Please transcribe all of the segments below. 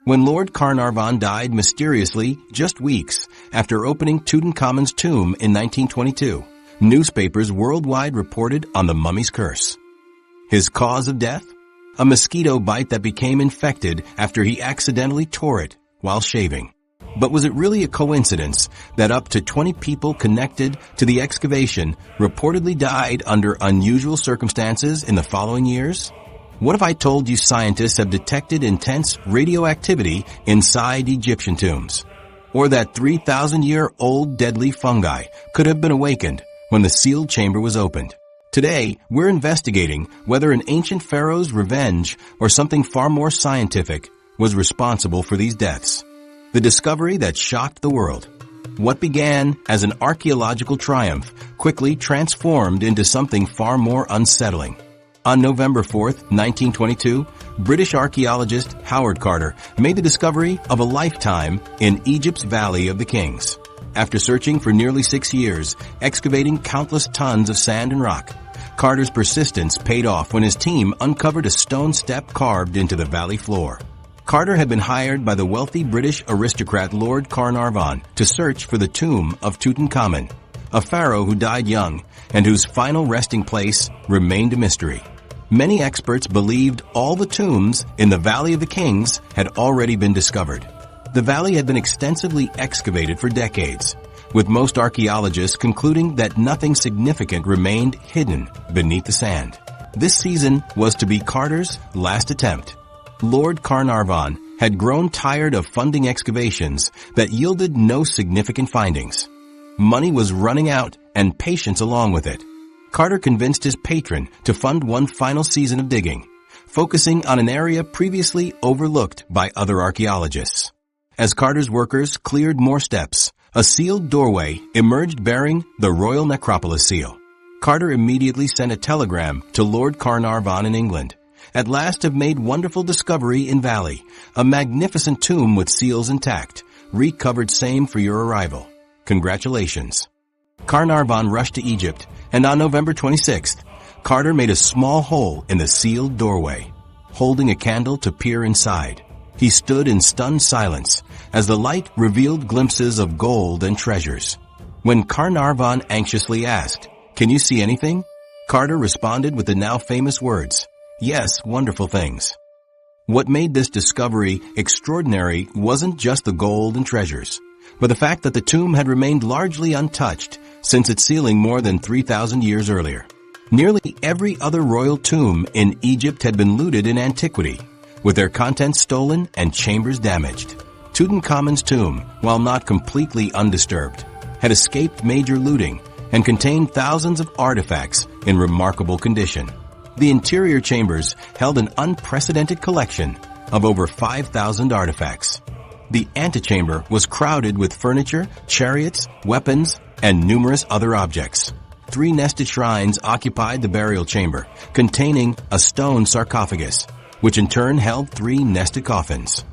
When Lord Carnarvon died mysteriously just weeks after opening Tutankhamun's tomb in 1922, newspapers worldwide reported on the mummy's curse. His cause of death? A mosquito bite that became infected after he accidentally tore it while shaving. But was it really a coincidence that up to 20 people connected to the excavation reportedly died under unusual circumstances in the following years? What if I told you scientists have detected intense radioactivity inside Egyptian tombs? Or that 3,000-year-old deadly fungi could have been awakened when the sealed chamber was opened? Today, we're investigating whether an ancient pharaoh's revenge or something far more scientific was responsible for these deaths. The discovery that shocked the world. What began as an archaeological triumph quickly transformed into something far more unsettling. On November 4th, 1922, British archaeologist Howard Carter made the discovery of a lifetime in Egypt's Valley of the Kings. After searching for nearly 6 years, excavating countless tons of sand and rock, Carter's persistence paid off when his team uncovered a stone step carved into the valley floor. Carter had been hired by the wealthy British aristocrat Lord Carnarvon to search for the tomb of Tutankhamun, a pharaoh who died young and whose final resting place remained a mystery. Many experts believed all the tombs in the Valley of the Kings had already been discovered. The valley had been extensively excavated for decades, with most archaeologists concluding that nothing significant remained hidden beneath the sand. This season was to be Carter's last attempt. Lord Carnarvon had grown tired of funding excavations that yielded no significant findings. Money was running out and patience along with it. Carter convinced his patron to fund one final season of digging, focusing on an area previously overlooked by other archaeologists. As Carter's workers cleared more steps, a sealed doorway emerged bearing the Royal Necropolis seal. Carter immediately sent a telegram to Lord Carnarvon in England. At last have made wonderful discovery in Valley, a magnificent tomb with seals intact, recovered same for your arrival. Congratulations. Carnarvon rushed to Egypt, and on November 26th, Carter made a small hole in the sealed doorway. Holding a candle to peer inside, he stood in stunned silence as the light revealed glimpses of gold and treasures. When Carnarvon anxiously asked, "Can you see anything?" Carter responded with the now famous words, "Yes, wonderful things." What made this discovery extraordinary wasn't just the gold and treasures, but the fact that the tomb had remained largely untouched since its sealing more than 3,000 years earlier. Nearly every other royal tomb in Egypt had been looted in antiquity, with their contents stolen and chambers damaged. Tutankhamun's tomb, while not completely undisturbed, had escaped major looting and contained thousands of artifacts in remarkable condition. The interior chambers held an unprecedented collection of over 5,000 artifacts. The antechamber was crowded with furniture, chariots, weapons, and numerous other objects. 3 nested shrines occupied the burial chamber, containing a stone sarcophagus, which in turn held 3 nested coffins.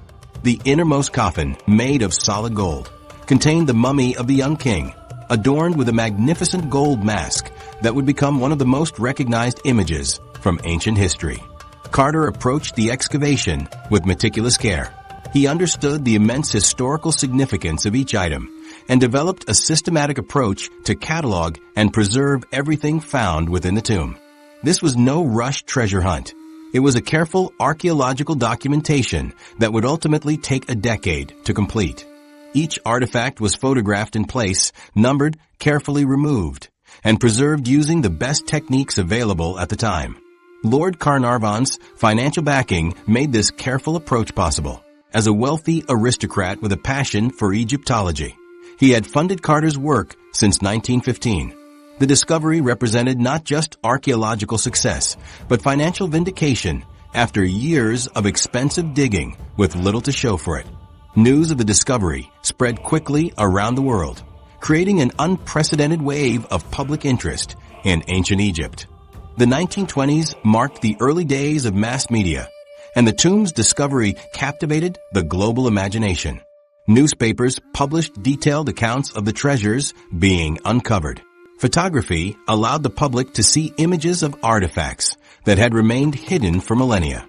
The innermost coffin, made of solid gold, contained the mummy of the young king, adorned with a magnificent gold mask that would become one of the most recognized images from ancient history. Carter approached the excavation with meticulous care. He understood the immense historical significance of each item and developed a systematic approach to catalog and preserve everything found within the tomb. This was no rushed treasure hunt. It was a careful archaeological documentation that would ultimately take a decade to complete. Each artifact was photographed in place, numbered, carefully removed, and preserved using the best techniques available at the time. Lord Carnarvon's financial backing made this careful approach possible. As a wealthy aristocrat with a passion for Egyptology, he had funded Carter's work since 1915. The discovery represented not just archaeological success, but financial vindication after years of expensive digging with little to show for it. News of the discovery spread quickly around the world, creating an unprecedented wave of public interest in ancient Egypt. The 1920s marked the early days of mass media, and the tomb's discovery captivated the global imagination. Newspapers published detailed accounts of the treasures being uncovered. Photography allowed the public to see images of artifacts that had remained hidden for millennia.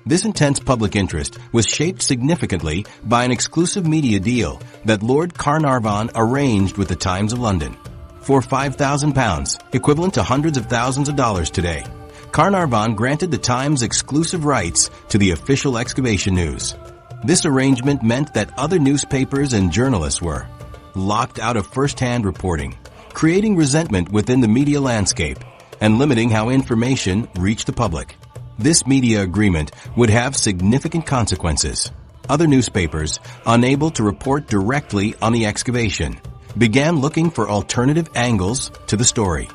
This intense public interest was shaped significantly by an exclusive media deal that Lord Carnarvon arranged with the Times of London. For £5,000, equivalent to hundreds of thousands of dollars today, Carnarvon granted the Times exclusive rights to the official excavation news. This arrangement meant that other newspapers and journalists were locked out of first-hand reporting, creating resentment within the media landscape and limiting how information reached the public. This media agreement would have significant consequences. Other newspapers, unable to report directly on the excavation, began looking for alternative angles to the story.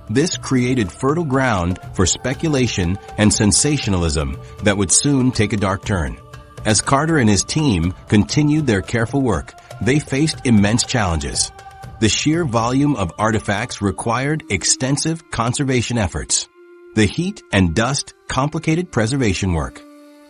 This created fertile ground for speculation and sensationalism that would soon take a dark turn. As Carter and his team continued their careful work, they faced immense challenges. The sheer volume of artifacts required extensive conservation efforts. The heat and dust complicated preservation work.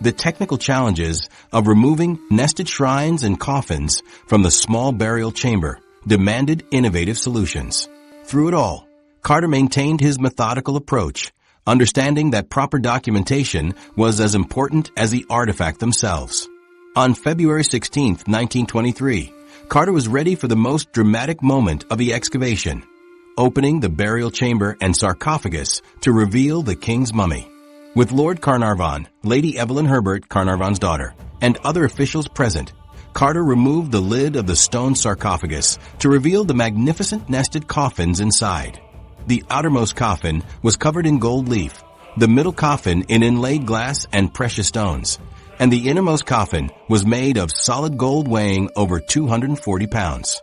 The technical challenges of removing nested shrines and coffins from the small burial chamber demanded innovative solutions. Through it all, Carter maintained his methodical approach, understanding that proper documentation was as important as the artifact themselves. On February 16, 1923, Carter was ready for the most dramatic moment of the excavation, opening the burial chamber and sarcophagus to reveal the king's mummy. With Lord Carnarvon, Lady Evelyn Herbert, Carnarvon's daughter, and other officials present, Carter removed the lid of the stone sarcophagus to reveal the magnificent nested coffins inside. The outermost coffin was covered in gold leaf, the middle coffin in inlaid glass and precious stones, and the innermost coffin was made of solid gold weighing over 240 pounds.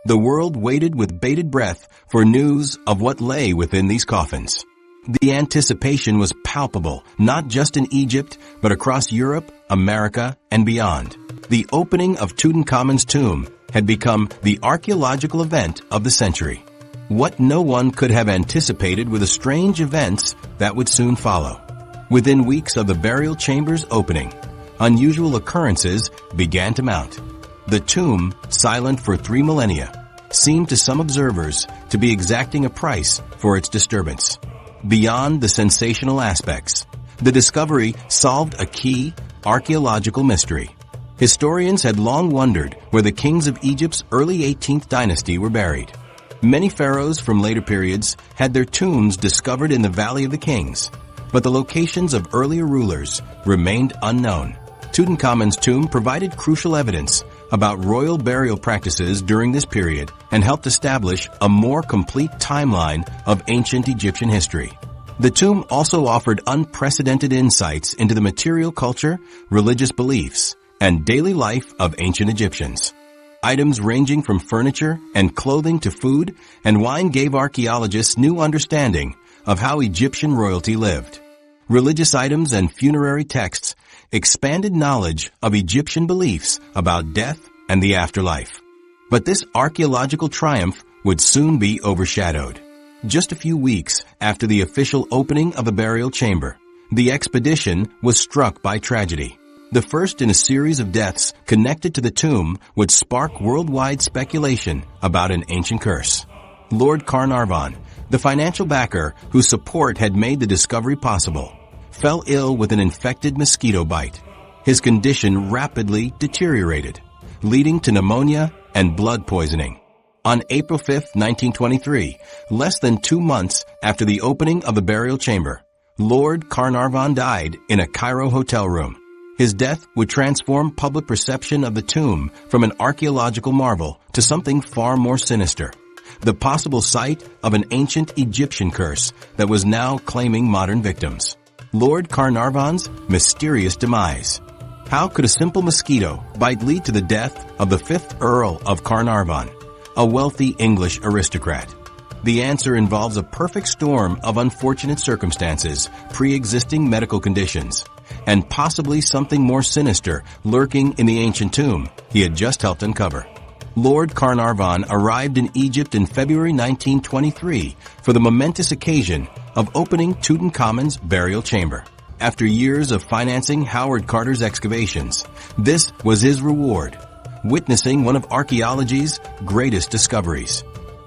The world waited with bated breath for news of what lay within these coffins. The anticipation was palpable, not just in Egypt, but across Europe, America, and beyond. The opening of Tutankhamun's tomb had become the archaeological event of the century. What no one could have anticipated were the strange events that would soon follow. Within weeks of the burial chamber's opening, unusual occurrences began to mount. The tomb, silent for 3 millennia, seemed to some observers to be exacting a price for its disturbance. Beyond the sensational aspects, the discovery solved a key archaeological mystery. Historians had long wondered where the kings of Egypt's early 18th dynasty were buried. Many pharaohs from later periods had their tombs discovered in the Valley of the Kings, but the locations of earlier rulers remained unknown. Tutankhamun's tomb provided crucial evidence about royal burial practices during this period and helped establish a more complete timeline of ancient Egyptian history. The tomb also offered unprecedented insights into the material culture, religious beliefs, and daily life of ancient Egyptians. Items ranging from furniture and clothing to food and wine gave archaeologists new understanding of how Egyptian royalty lived. Religious items and funerary texts expanded knowledge of Egyptian beliefs about death and the afterlife. But this archaeological triumph would soon be overshadowed. Just a few weeks after the official opening of the burial chamber, the expedition was struck by tragedy. The first in a series of deaths connected to the tomb would spark worldwide speculation about an ancient curse. Lord Carnarvon, the financial backer whose support had made the discovery possible, fell ill with an infected mosquito bite. His condition rapidly deteriorated, leading to pneumonia and blood poisoning. On April 5, 1923, less than 2 months after the opening of the burial chamber, Lord Carnarvon died in a Cairo hotel room. His death would transform public perception of the tomb from an archaeological marvel to something far more sinister, the possible site of an ancient Egyptian curse that was now claiming modern victims. Lord Carnarvon's mysterious demise. How could a simple mosquito bite lead to the death of the 5th Earl of Carnarvon, a wealthy English aristocrat? The answer involves a perfect storm of unfortunate circumstances, pre-existing medical conditions, and possibly something more sinister lurking in the ancient tomb he had just helped uncover. Lord Carnarvon arrived in Egypt in February 1923 for the momentous occasion of opening Tutankhamun's burial chamber. After years of financing Howard Carter's excavations, this was his reward, witnessing one of archaeology's greatest discoveries.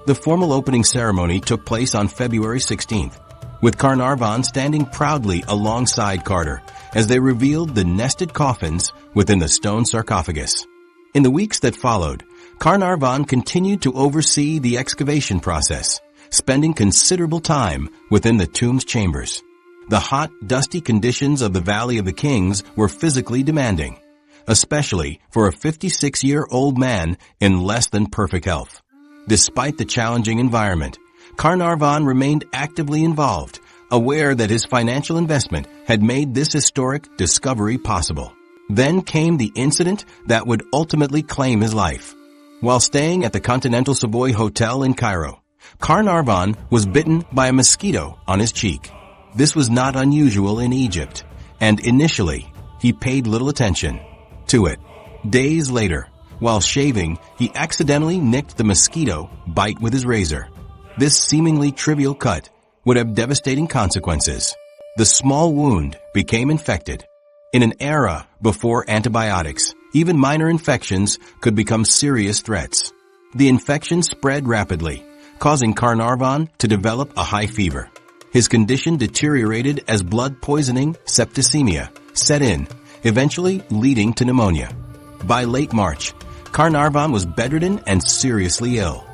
The formal opening ceremony took place on February 16th, with Carnarvon standing proudly alongside Carter as they revealed the nested coffins within the stone sarcophagus. In the weeks that followed, Carnarvon continued to oversee the excavation process, spending considerable time within the tomb's chambers. The hot, dusty conditions of the Valley of the Kings were physically demanding, especially for a 56-year-old man in less than perfect health. Despite the challenging environment, Carnarvon remained actively involved, aware that his financial investment had made this historic discovery possible. Then came the incident that would ultimately claim his life. While staying at the Continental Savoy Hotel in Cairo, Carnarvon was bitten by a mosquito on his cheek. This was not unusual in Egypt, and initially, he paid little attention to it. Days later, while shaving, he accidentally nicked the mosquito bite with his razor. This seemingly trivial cut would have devastating consequences. The small wound became infected. In an era before antibiotics, even minor infections could become serious threats. The infection spread rapidly, causing Carnarvon to develop a high fever. His condition deteriorated as blood poisoning, septicemia, set in, eventually leading to pneumonia. By late March, Carnarvon was bedridden and seriously ill.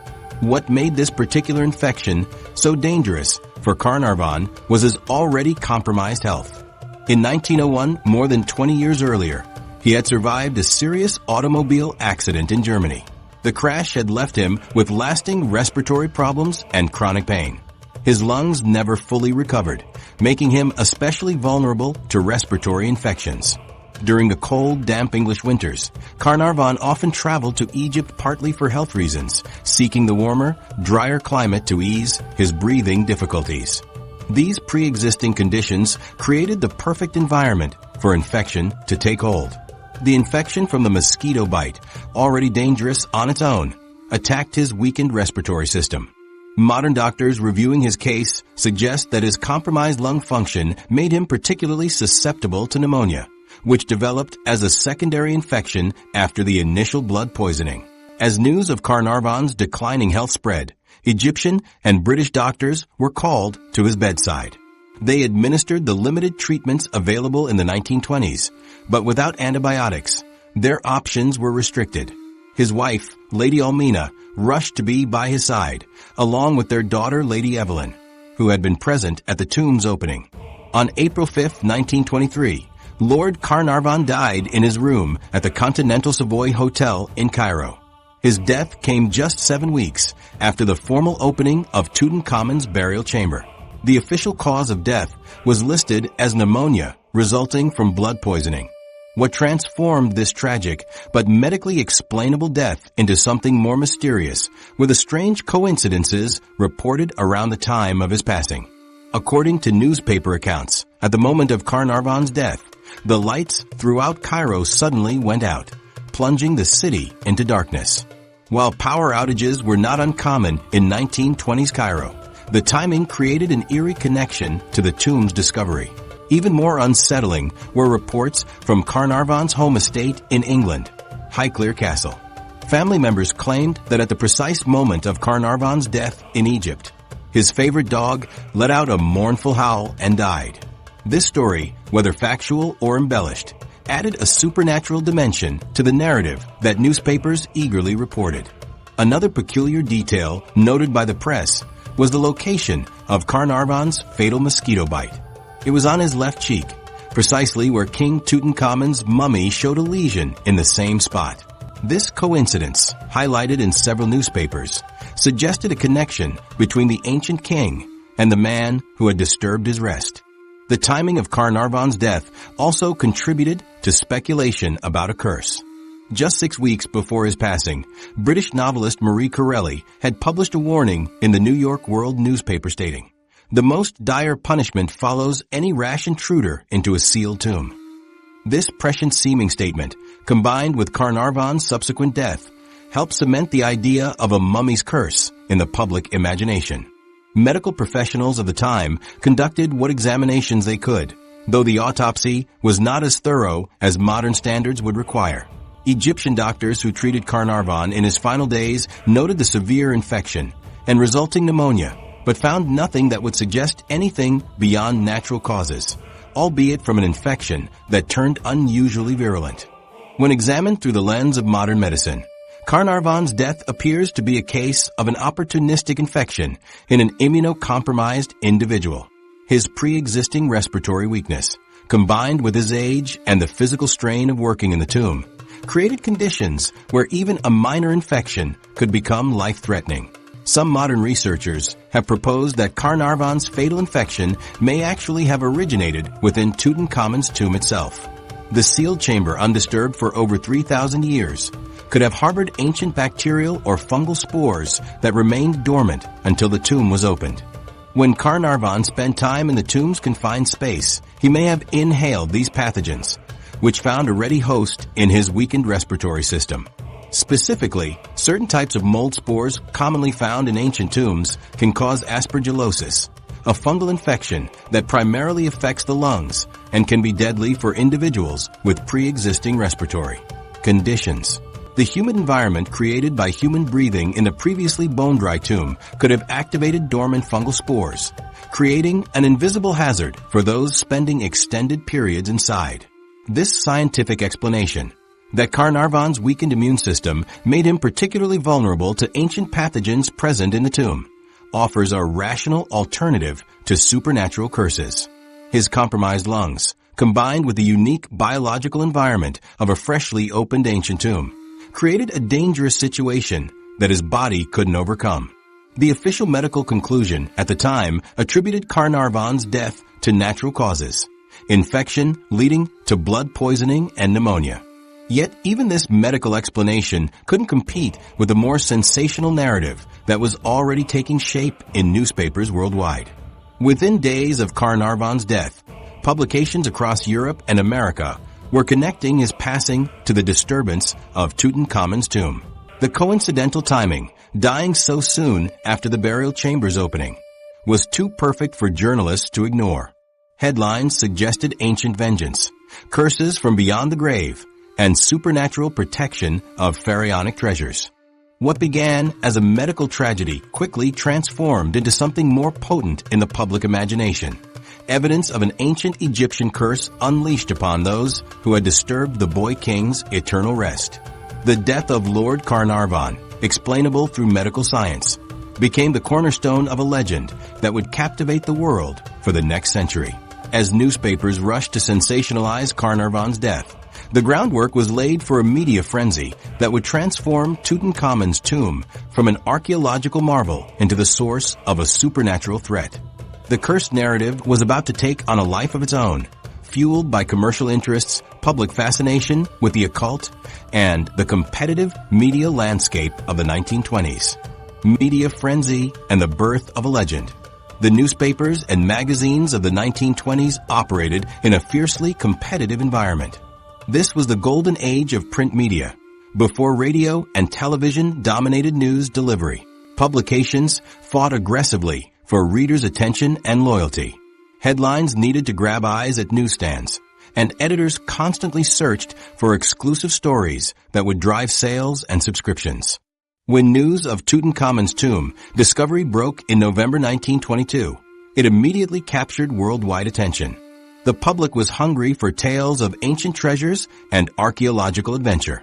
What made this particular infection so dangerous for Carnarvon was his already compromised health. In 1901, more than 20 years earlier, he had survived a serious automobile accident in Germany. The crash had left him with lasting respiratory problems and chronic pain. His lungs never fully recovered, making him especially vulnerable to respiratory infections. During the cold, damp English winters, Carnarvon often traveled to Egypt partly for health reasons, seeking the warmer, drier climate to ease his breathing difficulties. These pre-existing conditions created the perfect environment for infection to take hold. The infection from the mosquito bite, already dangerous on its own, attacked his weakened respiratory system. Modern doctors reviewing his case suggest that his compromised lung function made him particularly susceptible to pneumonia, which developed as a secondary infection after the initial blood poisoning. As news of Carnarvon's declining health spread, Egyptian and British doctors were called to his bedside. They administered the limited treatments available in the 1920s, but without antibiotics, their options were restricted. His wife, Lady Almina, rushed to be by his side, along with their daughter, Lady Evelyn, who had been present at the tomb's opening. On April 5, 1923, Lord Carnarvon died in his room at the Continental Savoy Hotel in Cairo. His death came just 7 weeks after the formal opening of Tutankhamun's burial chamber. The official cause of death was listed as pneumonia resulting from blood poisoning. What transformed this tragic but medically explainable death into something more mysterious were the strange coincidences reported around the time of his passing. According to newspaper accounts, at the moment of Carnarvon's death, the lights throughout Cairo suddenly went out, plunging the city into darkness. While power outages were not uncommon in 1920s Cairo, the timing created an eerie connection to the tomb's discovery. Even more unsettling were reports from Carnarvon's home estate in England, Highclere Castle. Family members claimed that at the precise moment of Carnarvon's death in Egypt, his favorite dog let out a mournful howl and died. This story, whether factual or embellished, added a supernatural dimension to the narrative that newspapers eagerly reported. Another peculiar detail noted by the press was the location of Carnarvon's fatal mosquito bite. It was on his left cheek, precisely where King Tutankhamun's mummy showed a lesion in the same spot. This coincidence, highlighted in several newspapers, suggested a connection between the ancient king and the man who had disturbed his rest. The timing of Carnarvon's death also contributed to speculation about a curse. Just 6 weeks before his passing, British novelist Marie Corelli had published a warning in the New York World newspaper stating, "The most dire punishment follows any rash intruder into a sealed tomb." This prescient-seeming statement, combined with Carnarvon's subsequent death, helped cement the idea of a mummy's curse in the public imagination. Medical professionals of the time conducted what examinations they could, though the autopsy was not as thorough as modern standards would require. Egyptian doctors who treated Carnarvon in his final days noted the severe infection and resulting pneumonia, but found nothing that would suggest anything beyond natural causes. albeit from an infection that turned unusually virulent. When examined through the lens of modern medicine, Carnarvon's death appears to be a case of an opportunistic infection in an immunocompromised individual. His pre-existing respiratory weakness, combined with his age and the physical strain of working in the tomb, created conditions where even a minor infection could become life-threatening. Some modern researchers have proposed that Carnarvon's fatal infection may actually have originated within Tutankhamun's tomb itself. The sealed chamber, undisturbed for over 3,000 years, could have harbored ancient bacterial or fungal spores that remained dormant until the tomb was opened. When Carnarvon spent time in the tomb's confined space, he may have inhaled these pathogens, which found a ready host in his weakened respiratory system. Specifically, certain types of mold spores commonly found in ancient tombs can cause aspergillosis, a fungal infection that primarily affects the lungs and can be deadly for individuals with pre-existing respiratory conditions. The humid environment created by human breathing in a previously bone-dry tomb could have activated dormant fungal spores, creating an invisible hazard for those spending extended periods inside. This scientific explanation, that Carnarvon's weakened immune system made him particularly vulnerable to ancient pathogens present in the tomb, offers a rational alternative to supernatural curses. His compromised lungs, combined with the unique biological environment of a freshly opened ancient tomb, created a dangerous situation that his body couldn't overcome. The official medical conclusion at the time attributed Carnarvon's death to natural causes, infection leading to blood poisoning and pneumonia. Yet even this medical explanation couldn't compete with the more sensational narrative that was already taking shape in newspapers worldwide. Within days of Carnarvon's death, publications across Europe and America were connecting his passing to the disturbance of Tutankhamun's tomb. The coincidental timing, dying so soon after the burial chamber's opening, was too perfect for journalists to ignore. Headlines suggested ancient vengeance, curses from beyond the grave, and supernatural protection of pharaonic treasures. What began as a medical tragedy quickly transformed into something more potent in the public imagination. Evidence of an ancient Egyptian curse unleashed upon those who had disturbed the boy king's eternal rest. The death of Lord Carnarvon, explainable through medical science, became the cornerstone of a legend that would captivate the world for the next century. As newspapers rushed to sensationalize Carnarvon's death, the groundwork was laid for a media frenzy that would transform Tutankhamun's tomb from an archaeological marvel into the source of a supernatural threat. The cursed narrative was about to take on a life of its own, fueled by commercial interests, public fascination with the occult, and the competitive media landscape of the 1920s. Media frenzy and the birth of a legend. The newspapers and magazines of the 1920s operated in a fiercely competitive environment. This was the golden age of print media, before radio and television dominated news delivery. Publications fought aggressively for readers' attention and loyalty. Headlines needed to grab eyes at newsstands, and editors constantly searched for exclusive stories that would drive sales and subscriptions. When news of Tutankhamun's tomb discovery broke in November 1922, it immediately captured worldwide attention. The public was hungry for tales of ancient treasures and archaeological adventure.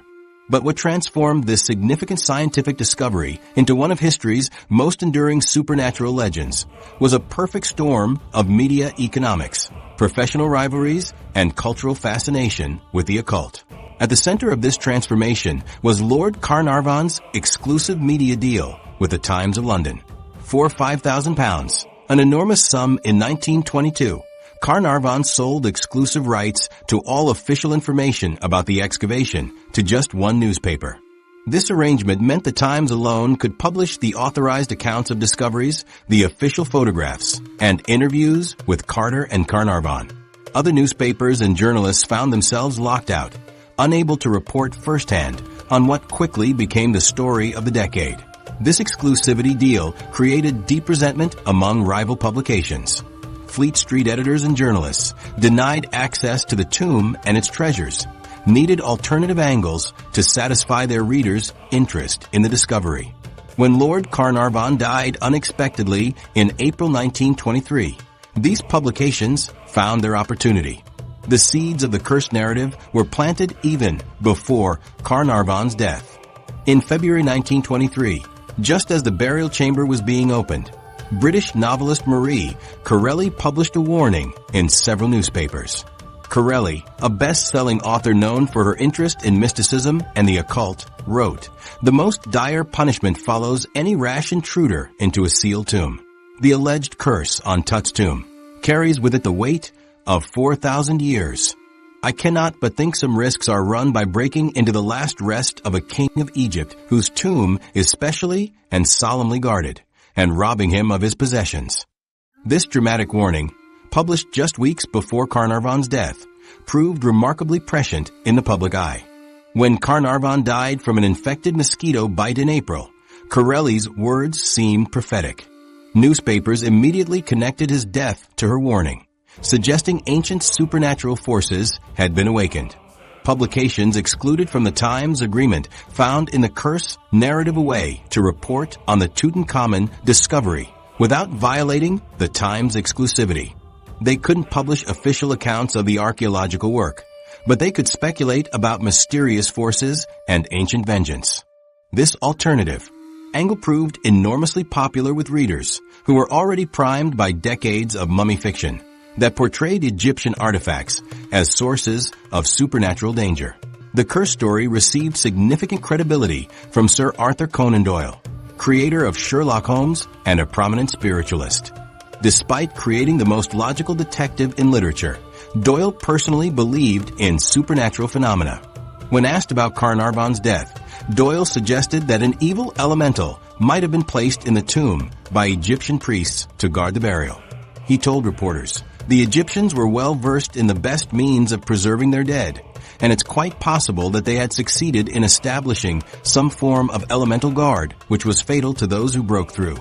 But what transformed this significant scientific discovery into one of history's most enduring supernatural legends was a perfect storm of media economics, professional rivalries, and cultural fascination with the occult. At the center of this transformation was Lord Carnarvon's exclusive media deal with the Times of London. For £5,000, an enormous sum in 1922, Carnarvon sold exclusive rights to all official information about the excavation to just one newspaper. This arrangement meant the Times alone could publish the authorized accounts of discoveries, the official photographs, and interviews with Carter and Carnarvon. Other newspapers and journalists found themselves locked out, unable to report firsthand on what quickly became the story of the decade. This exclusivity deal created deep resentment among rival publications. Fleet Street editors and journalists, denied access to the tomb and its treasures, needed alternative angles to satisfy their readers' interest in the discovery. When Lord Carnarvon died unexpectedly in April 1923, these publications found their opportunity. The seeds of the curse narrative were planted even before Carnarvon's death. In February 1923, just as the burial chamber was being opened, British novelist Marie Corelli published a warning in several newspapers. Corelli, a best-selling author known for her interest in mysticism and the occult, wrote, "The most dire punishment follows any rash intruder into a sealed tomb. The alleged curse on Tut's tomb carries with it the weight of 4,000 years. I cannot but think some risks are run by breaking into the last rest of a king of Egypt whose tomb is specially and solemnly guarded, and robbing him of his possessions." This dramatic warning, published just weeks before Carnarvon's death, proved remarkably prescient in the public eye. When Carnarvon died from an infected mosquito bite in April, Corelli's words seemed prophetic. Newspapers immediately connected his death to her warning, suggesting ancient supernatural forces had been awakened. Publications excluded from the Times agreement found in the curse narrative a way to report on the Tutankhamun discovery without violating the Times exclusivity. They couldn't publish official accounts of the archaeological work, but they could speculate about mysterious forces and ancient vengeance. This alternative angle proved enormously popular with readers who were already primed by decades of mummy fiction that portrayed Egyptian artifacts as sources of supernatural danger. The curse story received significant credibility from Sir Arthur Conan Doyle, creator of Sherlock Holmes and a prominent spiritualist. Despite creating the most logical detective in literature, Doyle personally believed in supernatural phenomena. When asked about Carnarvon's death, Doyle suggested that an evil elemental might have been placed in the tomb by Egyptian priests to guard the burial. He told reporters, "The Egyptians were well versed in the best means of preserving their dead, and it's quite possible that they had succeeded in establishing some form of elemental guard which was fatal to those who broke through."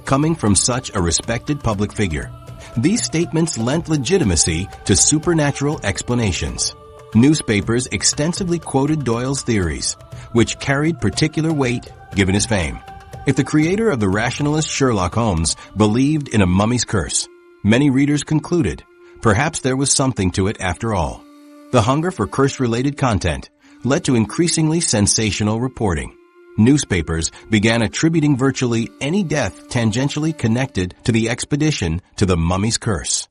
Coming from such a respected public figure, these statements lent legitimacy to supernatural explanations. Newspapers extensively quoted Doyle's theories, which carried particular weight given his fame. If the creator of the rationalist Sherlock Holmes believed in a mummy's curse, many readers concluded perhaps there was something to it after all. The hunger for curse-related content led to increasingly sensational reporting. Newspapers began attributing virtually any death tangentially connected to the expedition to the mummy's curse.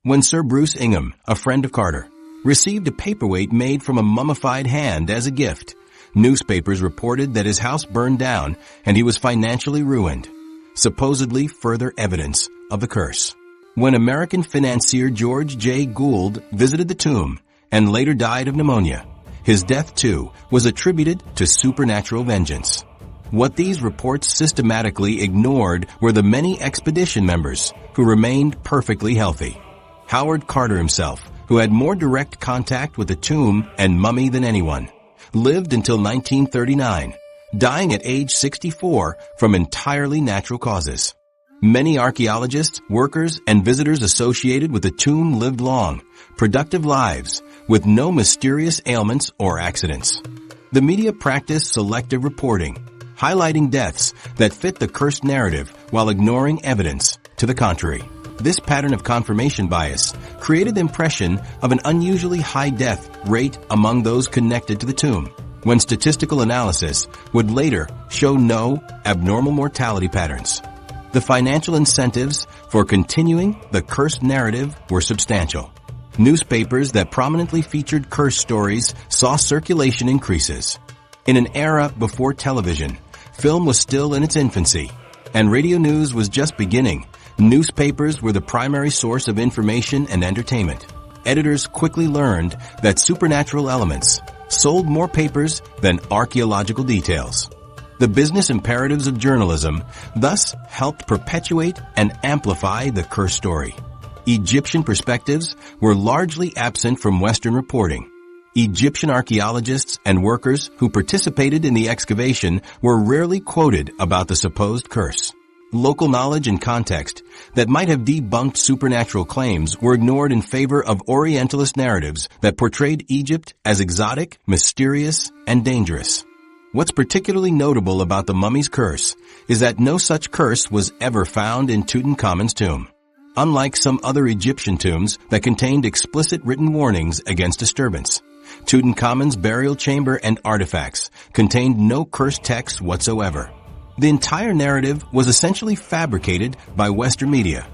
When Sir Bruce Ingham, a friend of Carter, received a paperweight made from a mummified hand as a gift, newspapers reported that his house burned down and he was financially ruined, supposedly further evidence of the curse. When American financier George J. Gould visited the tomb and later died of pneumonia, his death, too, was attributed to supernatural vengeance. What these reports systematically ignored were the many expedition members who remained perfectly healthy. Howard Carter himself, who had more direct contact with the tomb and mummy than anyone, lived until 1939, dying at age 64 from entirely natural causes. Many archaeologists, workers, and visitors associated with the tomb lived long, productive lives with no mysterious ailments or accidents. The media practiced selective reporting, highlighting deaths that fit the cursed narrative while ignoring evidence to the contrary. This pattern of confirmation bias created the impression of an unusually high death rate among those connected to the tomb, when statistical analysis would later show no abnormal mortality patterns. The financial incentives for continuing the cursed narrative were substantial. Newspapers that prominently featured curse stories saw circulation increases. In an era before television, film was still in its infancy, and radio news was just beginning. Newspapers were the primary source of information and entertainment. Editors quickly learned that supernatural elements sold more papers than archaeological details. The business imperatives of journalism thus helped perpetuate and amplify the curse story. Egyptian perspectives were largely absent from Western reporting. Egyptian archaeologists and workers who participated in the excavation were rarely quoted about the supposed curse. Local knowledge and context that might have debunked supernatural claims were ignored in favor of Orientalist narratives that portrayed Egypt as exotic, mysterious, and dangerous. What's particularly notable about the mummy's curse is that no such curse was ever found in Tutankhamun's tomb. unlike some other Egyptian tombs that contained explicit written warnings against disturbance. Tutankhamun's burial chamber and artifacts contained no cursed text whatsoever. The entire narrative was essentially fabricated by Western media,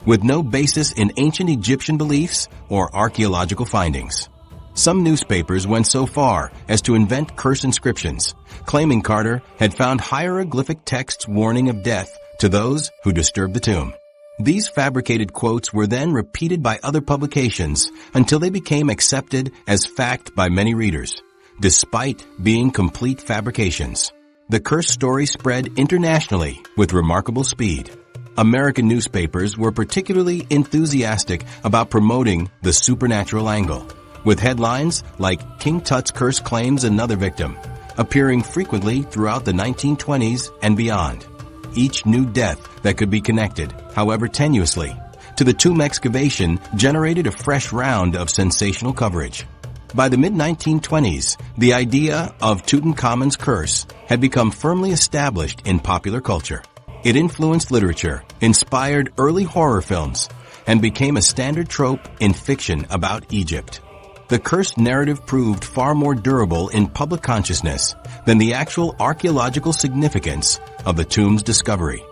with no basis in ancient Egyptian beliefs or archaeological findings. Some newspapers went so far as to invent curse inscriptions, claiming Carter had found hieroglyphic texts warning of death to those who disturbed the tomb. These fabricated quotes were then repeated by other publications until they became accepted as fact by many readers, despite being complete fabrications. The curse story spread internationally with remarkable speed. American newspapers were particularly enthusiastic about promoting the supernatural angle, with headlines like "King Tut's Curse Claims Another Victim" appearing frequently throughout the 1920s and beyond. Each new death that could be connected, however tenuously, to the tomb excavation generated a fresh round of sensational coverage. By the mid-1920s, the idea of Tutankhamun's curse had become firmly established in popular culture. It influenced literature, inspired early horror films, and became a standard trope in fiction about Egypt. The cursed narrative proved far more durable in public consciousness than the actual archaeological significance of the tomb's discovery.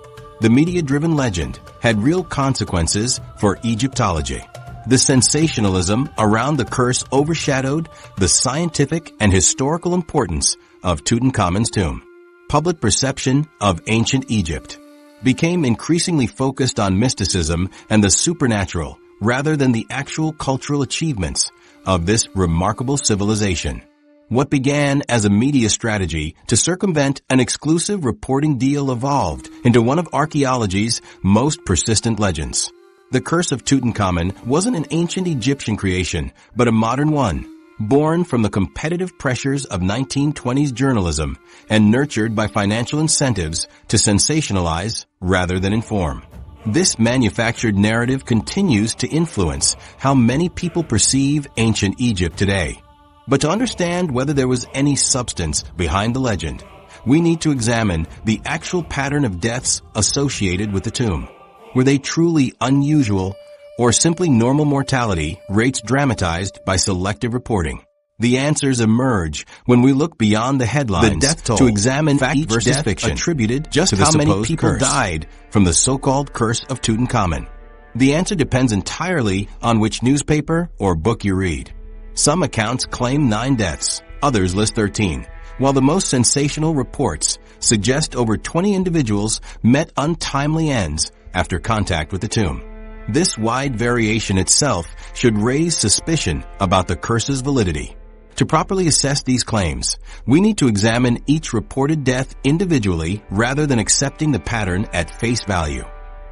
The media-driven legend had real consequences for Egyptology. The sensationalism around the curse overshadowed the scientific and historical importance of Tutankhamun's tomb. Public perception of ancient Egypt became increasingly focused on mysticism and the supernatural rather than the actual cultural achievements of this remarkable civilization. What began as a media strategy to circumvent an exclusive reporting deal evolved into one of archaeology's most persistent legends. The curse of Tutankhamun wasn't an ancient Egyptian creation, but a modern one, born from the competitive pressures of 1920s journalism and nurtured by financial incentives to sensationalize rather than inform. This manufactured narrative continues to influence how many people perceive ancient Egypt today. But to understand whether there was any substance behind the legend, we need to examine the actual pattern of deaths associated with the tomb. Were they truly unusual or simply normal mortality rates dramatized by selective reporting? The answers emerge when we look beyond the headlines to examine fact versus fiction attributed just to how many people died from the so-called curse of Tutankhamun. The answer depends entirely on which newspaper or book you read. Some accounts claim 9 deaths, others list 13, while the most sensational reports suggest over 20 individuals met untimely ends after contact with the tomb. This wide variation itself should raise suspicion about the curse's validity. To properly assess these claims, we need to examine each reported death individually rather than accepting the pattern at face value.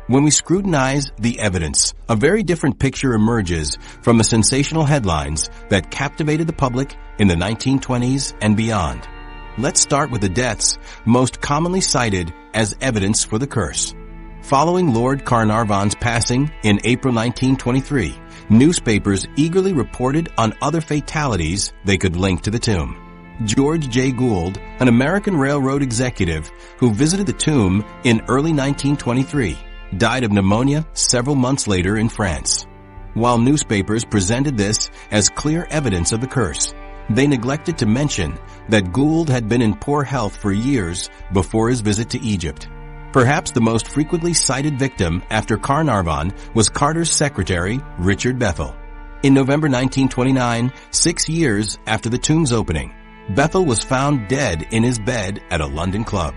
When we scrutinize the evidence, a very different picture emerges from the sensational headlines that captivated the public in the 1920s and beyond. Let's start with the deaths most commonly cited as evidence for the curse. Following Lord Carnarvon's passing in April 1923, newspapers eagerly reported on other fatalities they could link to the tomb. George J. Gould, an American railroad executive who visited the tomb in early 1923, died of pneumonia several months later in France. While newspapers presented this as clear evidence of the curse, they neglected to mention that Gould had been in poor health for years before his visit to Egypt. Perhaps the most frequently cited victim after Carnarvon was Carter's secretary, Richard Bethel. In November 1929, 6 years after the tomb's opening, Bethel was found dead in his bed at a London club.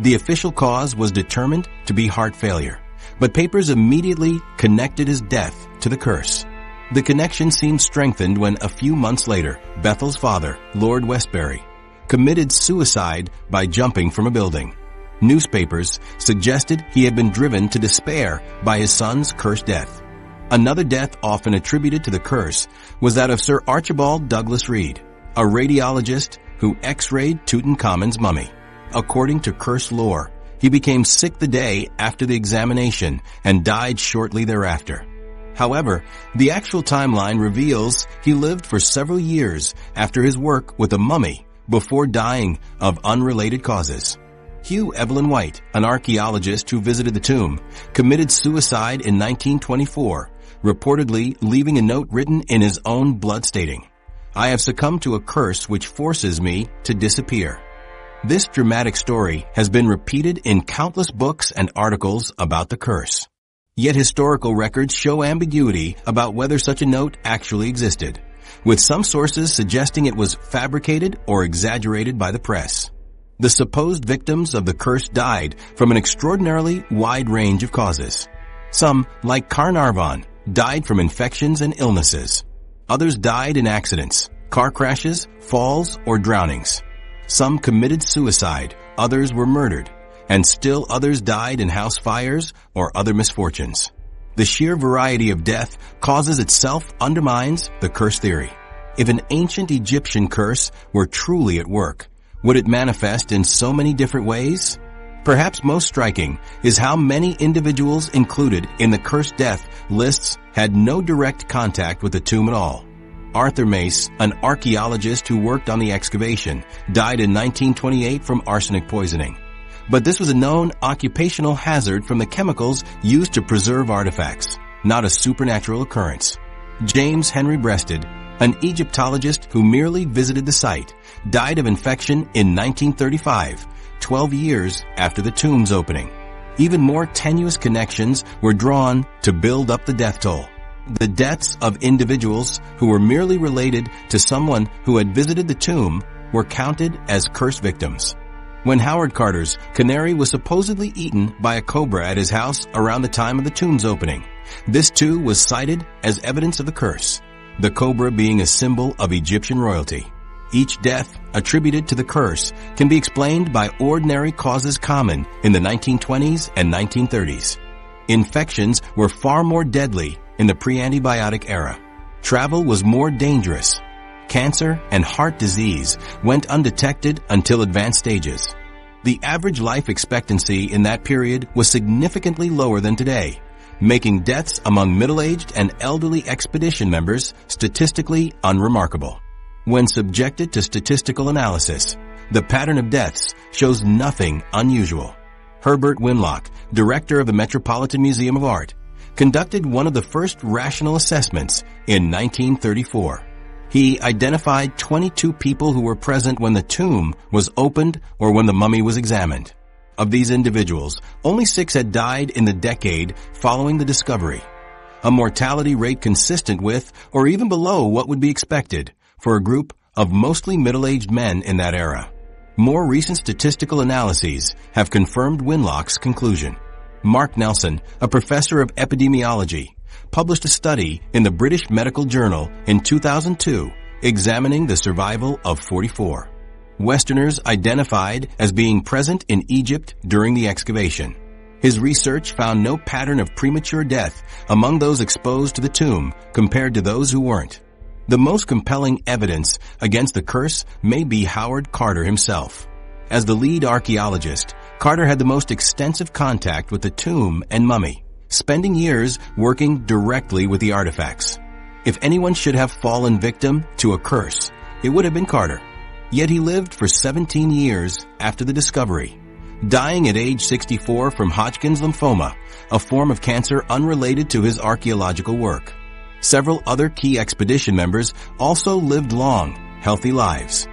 The official cause was determined to be heart failure, but papers immediately connected his death to the curse. The connection seemed strengthened when a few months later, Bethel's father, Lord Westbury, committed suicide by jumping from a building. Newspapers suggested he had been driven to despair by his son's cursed death. Another death often attributed to the curse was that of Sir Archibald Douglas Reed, a radiologist who x-rayed Tutankhamun's mummy. According to curse lore, he became sick the day after the examination and died shortly thereafter. However, the actual timeline reveals he lived for several years after his work with a mummy before dying of unrelated causes. Hugh Evelyn White, an archaeologist who visited the tomb, committed suicide in 1924, reportedly leaving a note written in his own blood stating, "I have succumbed to a curse which forces me to disappear." This dramatic story has been repeated in countless books and articles about the curse. Yet historical records show ambiguity about whether such a note actually existed, with some sources suggesting it was fabricated or exaggerated by the press. The supposed victims of the curse died from an extraordinarily wide range of causes. Some, like Carnarvon, died from infections and illnesses. Others died in accidents, car crashes, falls, or drownings. Some committed suicide, others were murdered, and still others died in house fires or other misfortunes. The sheer variety of death causes itself undermines the curse theory. If an ancient Egyptian curse were truly at work, would it manifest in so many different ways? Perhaps most striking is how many individuals included in the cursed death lists had no direct contact with the tomb at all. Arthur Mace, an archaeologist who worked on the excavation, died in 1928 from arsenic poisoning. But this was a known occupational hazard from the chemicals used to preserve artifacts, not a supernatural occurrence. James Henry Breasted, an Egyptologist who merely visited the site, died of infection in 1935, 12 years after the tomb's opening. Even more tenuous connections were drawn to build up the death toll. The deaths of individuals who were merely related to someone who had visited the tomb were counted as curse victims. When Howard Carter's canary was supposedly eaten by a cobra at his house around the time of the tomb's opening, this too was cited as evidence of the curse, the cobra being a symbol of Egyptian royalty. Each death attributed to the curse can be explained by ordinary causes common in the 1920s and 1930s. Infections were far more deadly in the pre-antibiotic era. Travel was more dangerous. Cancer and heart disease went undetected until advanced stages. The average life expectancy in that period was significantly lower than today, making deaths among middle-aged and elderly expedition members statistically unremarkable. When subjected to statistical analysis, the pattern of deaths shows nothing unusual. Herbert Winlock, director of the Metropolitan Museum of Art, conducted one of the first rational assessments in 1934. He identified 22 people who were present when the tomb was opened or when the mummy was examined. Of these individuals, only 6 had died in the decade following the discovery, a mortality rate consistent with or even below what would be expected for a group of mostly middle-aged men in that era. More recent statistical analyses have confirmed Winlock's conclusion. Mark Nelson, a professor of epidemiology, published a study in the British Medical Journal in 2002 examining the survival of 44 Westerners identified as being present in Egypt during the excavation. His research found no pattern of premature death among those exposed to the tomb compared to those who weren't. The most compelling evidence against the curse may be Howard Carter himself. As the lead archaeologist, Carter had the most extensive contact with the tomb and mummy, spending years working directly with the artifacts. If anyone should have fallen victim to a curse, it would have been Carter. Yet he lived for 17 years after the discovery, dying at age 64 from Hodgkin's lymphoma, a form of cancer unrelated to his archaeological work. Several other key expedition members also lived long, healthy lives.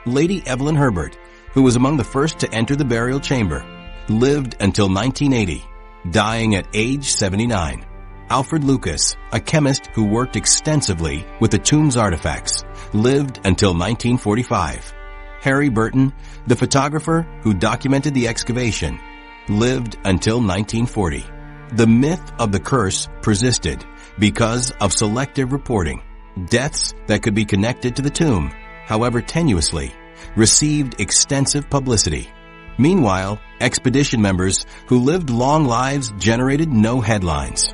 Lady Evelyn Herbert, who was among the first to enter the burial chamber, lived until 1980, dying at age 79. Alfred Lucas, a chemist who worked extensively with the tomb's artifacts, lived until 1945. Harry Burton, the photographer who documented the excavation, lived until 1940. The myth of the curse persisted because of selective reporting. Deaths that could be connected to the tomb, however tenuously, received extensive publicity. Meanwhile, expedition members who lived long lives generated no headlines.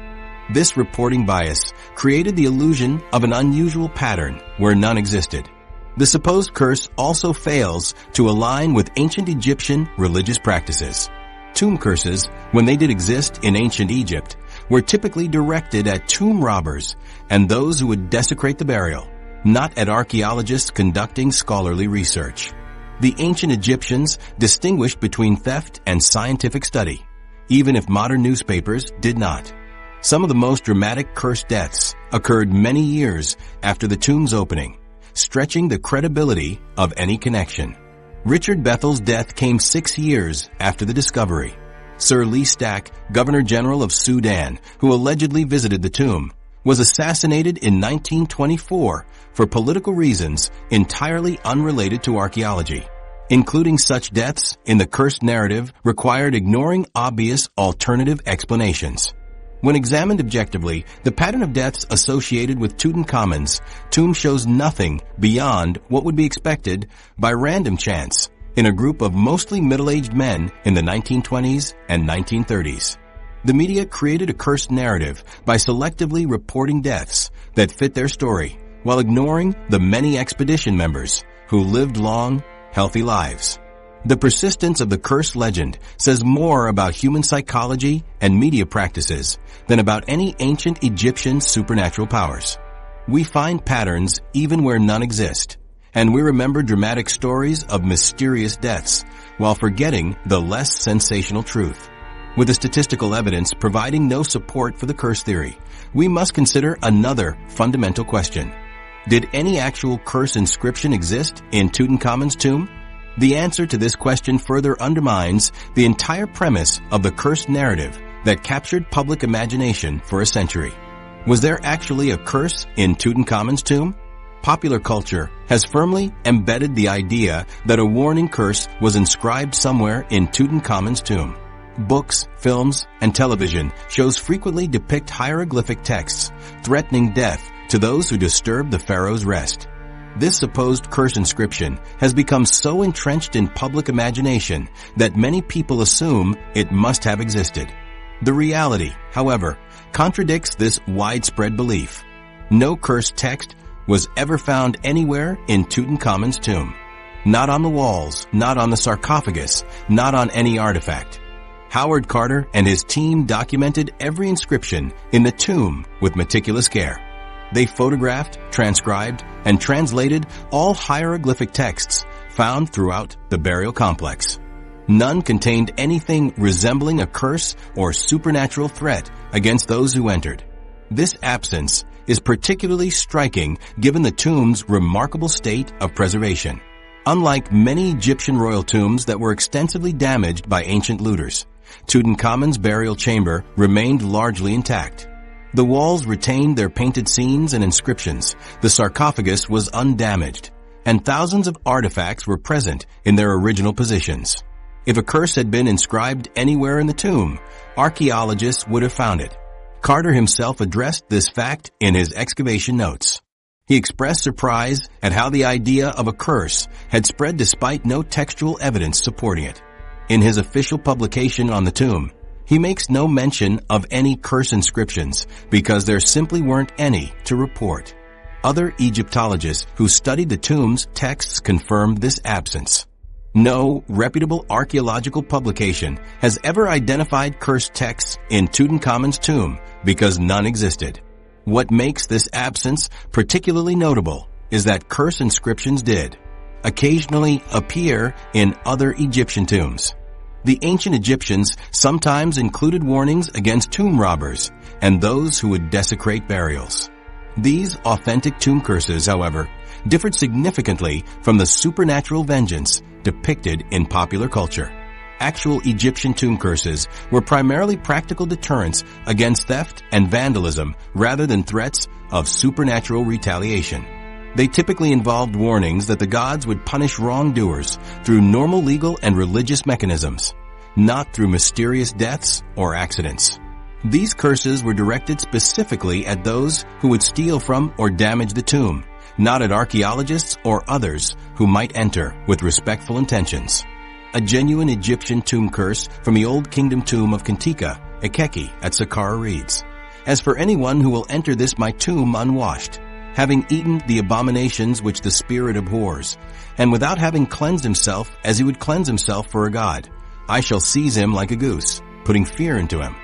This reporting bias created the illusion of an unusual pattern where none existed. The supposed curse also fails to align with ancient Egyptian religious practices. Tomb curses, when they did exist in ancient Egypt, were typically directed at tomb robbers and those who would desecrate the burial, not at archaeologists conducting scholarly research. The ancient Egyptians distinguished between theft and scientific study, even if modern newspapers did not. Some of the most dramatic cursed deaths occurred many years after the tomb's opening, stretching the credibility of any connection. Richard Bethel's death came 6 years after the discovery. Sir Lee Stack, Governor General of Sudan, who allegedly visited the tomb, was assassinated in 1924 for political reasons entirely unrelated to archaeology. Including such deaths in the cursed narrative required ignoring obvious alternative explanations. When examined objectively, the pattern of deaths associated with Tutankhamun's tomb shows nothing beyond what would be expected by random chance in a group of mostly middle-aged men in the 1920s and 1930s. The media created a cursed narrative by selectively reporting deaths that fit their story while ignoring the many expedition members who lived long, healthy lives. The persistence of the cursed legend says more about human psychology and media practices than about any ancient Egyptian supernatural powers. We find patterns even where none exist, and we remember dramatic stories of mysterious deaths while forgetting the less sensational truth. With the statistical evidence providing no support for the curse theory, we must consider another fundamental question. Did any actual curse inscription exist in Tutankhamun's tomb? The answer to this question further undermines the entire premise of the cursed narrative that captured public imagination for a century. Was there actually a curse in Tutankhamun's tomb? Popular culture has firmly embedded the idea that a warning curse was inscribed somewhere in Tutankhamun's tomb. Books, films, and television shows frequently depict hieroglyphic texts threatening death to those who disturb the pharaoh's rest. This supposed curse inscription has become so entrenched in public imagination that many people assume it must have existed. The reality, however, contradicts this widespread belief. No cursed text was ever found anywhere in Tutankhamun's tomb. Not on the walls, not on the sarcophagus, not on any artifact. Howard Carter and his team documented every inscription in the tomb with meticulous care. They photographed, transcribed, and translated all hieroglyphic texts found throughout the burial complex. None contained anything resembling a curse or supernatural threat against those who entered. This absence is particularly striking given the tomb's remarkable state of preservation. Unlike many Egyptian royal tombs that were extensively damaged by ancient looters, Tutankhamun's burial chamber remained largely intact. The walls retained their painted scenes and inscriptions, the sarcophagus was undamaged, and thousands of artifacts were present in their original positions. If a curse had been inscribed anywhere in the tomb, archaeologists would have found it. Carter himself addressed this fact in his excavation notes. He expressed surprise at how the idea of a curse had spread despite no textual evidence supporting it. In his official publication on the tomb, he makes no mention of any curse inscriptions because there simply weren't any to report. Other Egyptologists who studied the tomb's texts confirmed this absence. No reputable archaeological publication has ever identified cursed texts in Tutankhamun's tomb because none existed. What makes this absence particularly notable is that curse inscriptions did occasionally appear in other Egyptian tombs. The ancient Egyptians sometimes included warnings against tomb robbers and those who would desecrate burials. These authentic tomb curses, however, differed significantly from the supernatural vengeance depicted in popular culture. Actual Egyptian tomb curses were primarily practical deterrents against theft and vandalism rather than threats of supernatural retaliation. They typically involved warnings that the gods would punish wrongdoers through normal legal and religious mechanisms, not through mysterious deaths or accidents. These curses were directed specifically at those who would steal from or damage the tomb, not at archaeologists or others who might enter with respectful intentions. A genuine Egyptian tomb curse from the Old Kingdom tomb of Kentika, Ekeki at Saqqara reads, "As for anyone who will enter this my tomb unwashed, having eaten the abominations which the spirit abhors, and without having cleansed himself as he would cleanse himself for a god, I shall seize him like a goose, putting fear into him."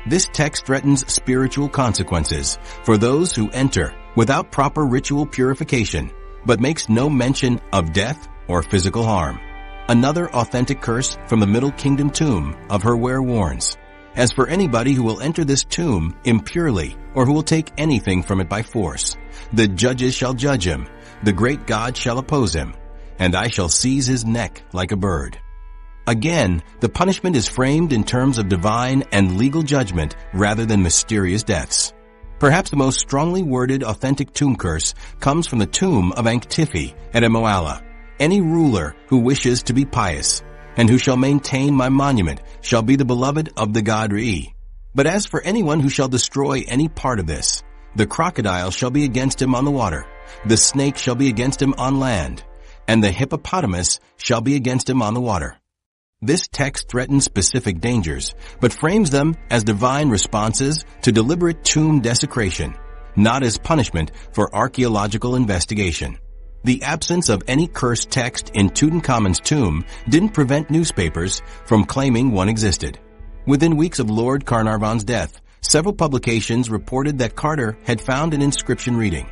This text threatens spiritual consequences for those who enter without proper ritual purification, but makes no mention of death or physical harm. Another authentic curse from the Middle Kingdom tomb of Herware warns, "As for anybody who will enter this tomb impurely, or who will take anything from it by force, the judges shall judge him, the great God shall oppose him, and I shall seize his neck like a bird." Again, the punishment is framed in terms of divine and legal judgment rather than mysterious deaths. Perhaps the most strongly worded authentic tomb curse comes from the tomb of Ankhtifi at Emoala. "Any ruler who wishes to be pious, and who shall maintain my monument, shall be the beloved of the god Re. But as for anyone who shall destroy any part of this, the crocodile shall be against him on the water, the snake shall be against him on land, and the hippopotamus shall be against him on the water." This text threatens specific dangers, but frames them as divine responses to deliberate tomb desecration, not as punishment for archaeological investigation. The absence of any cursed text in Tutankhamun's tomb didn't prevent newspapers from claiming one existed. Within weeks of Lord Carnarvon's death, several publications reported that Carter had found an inscription reading,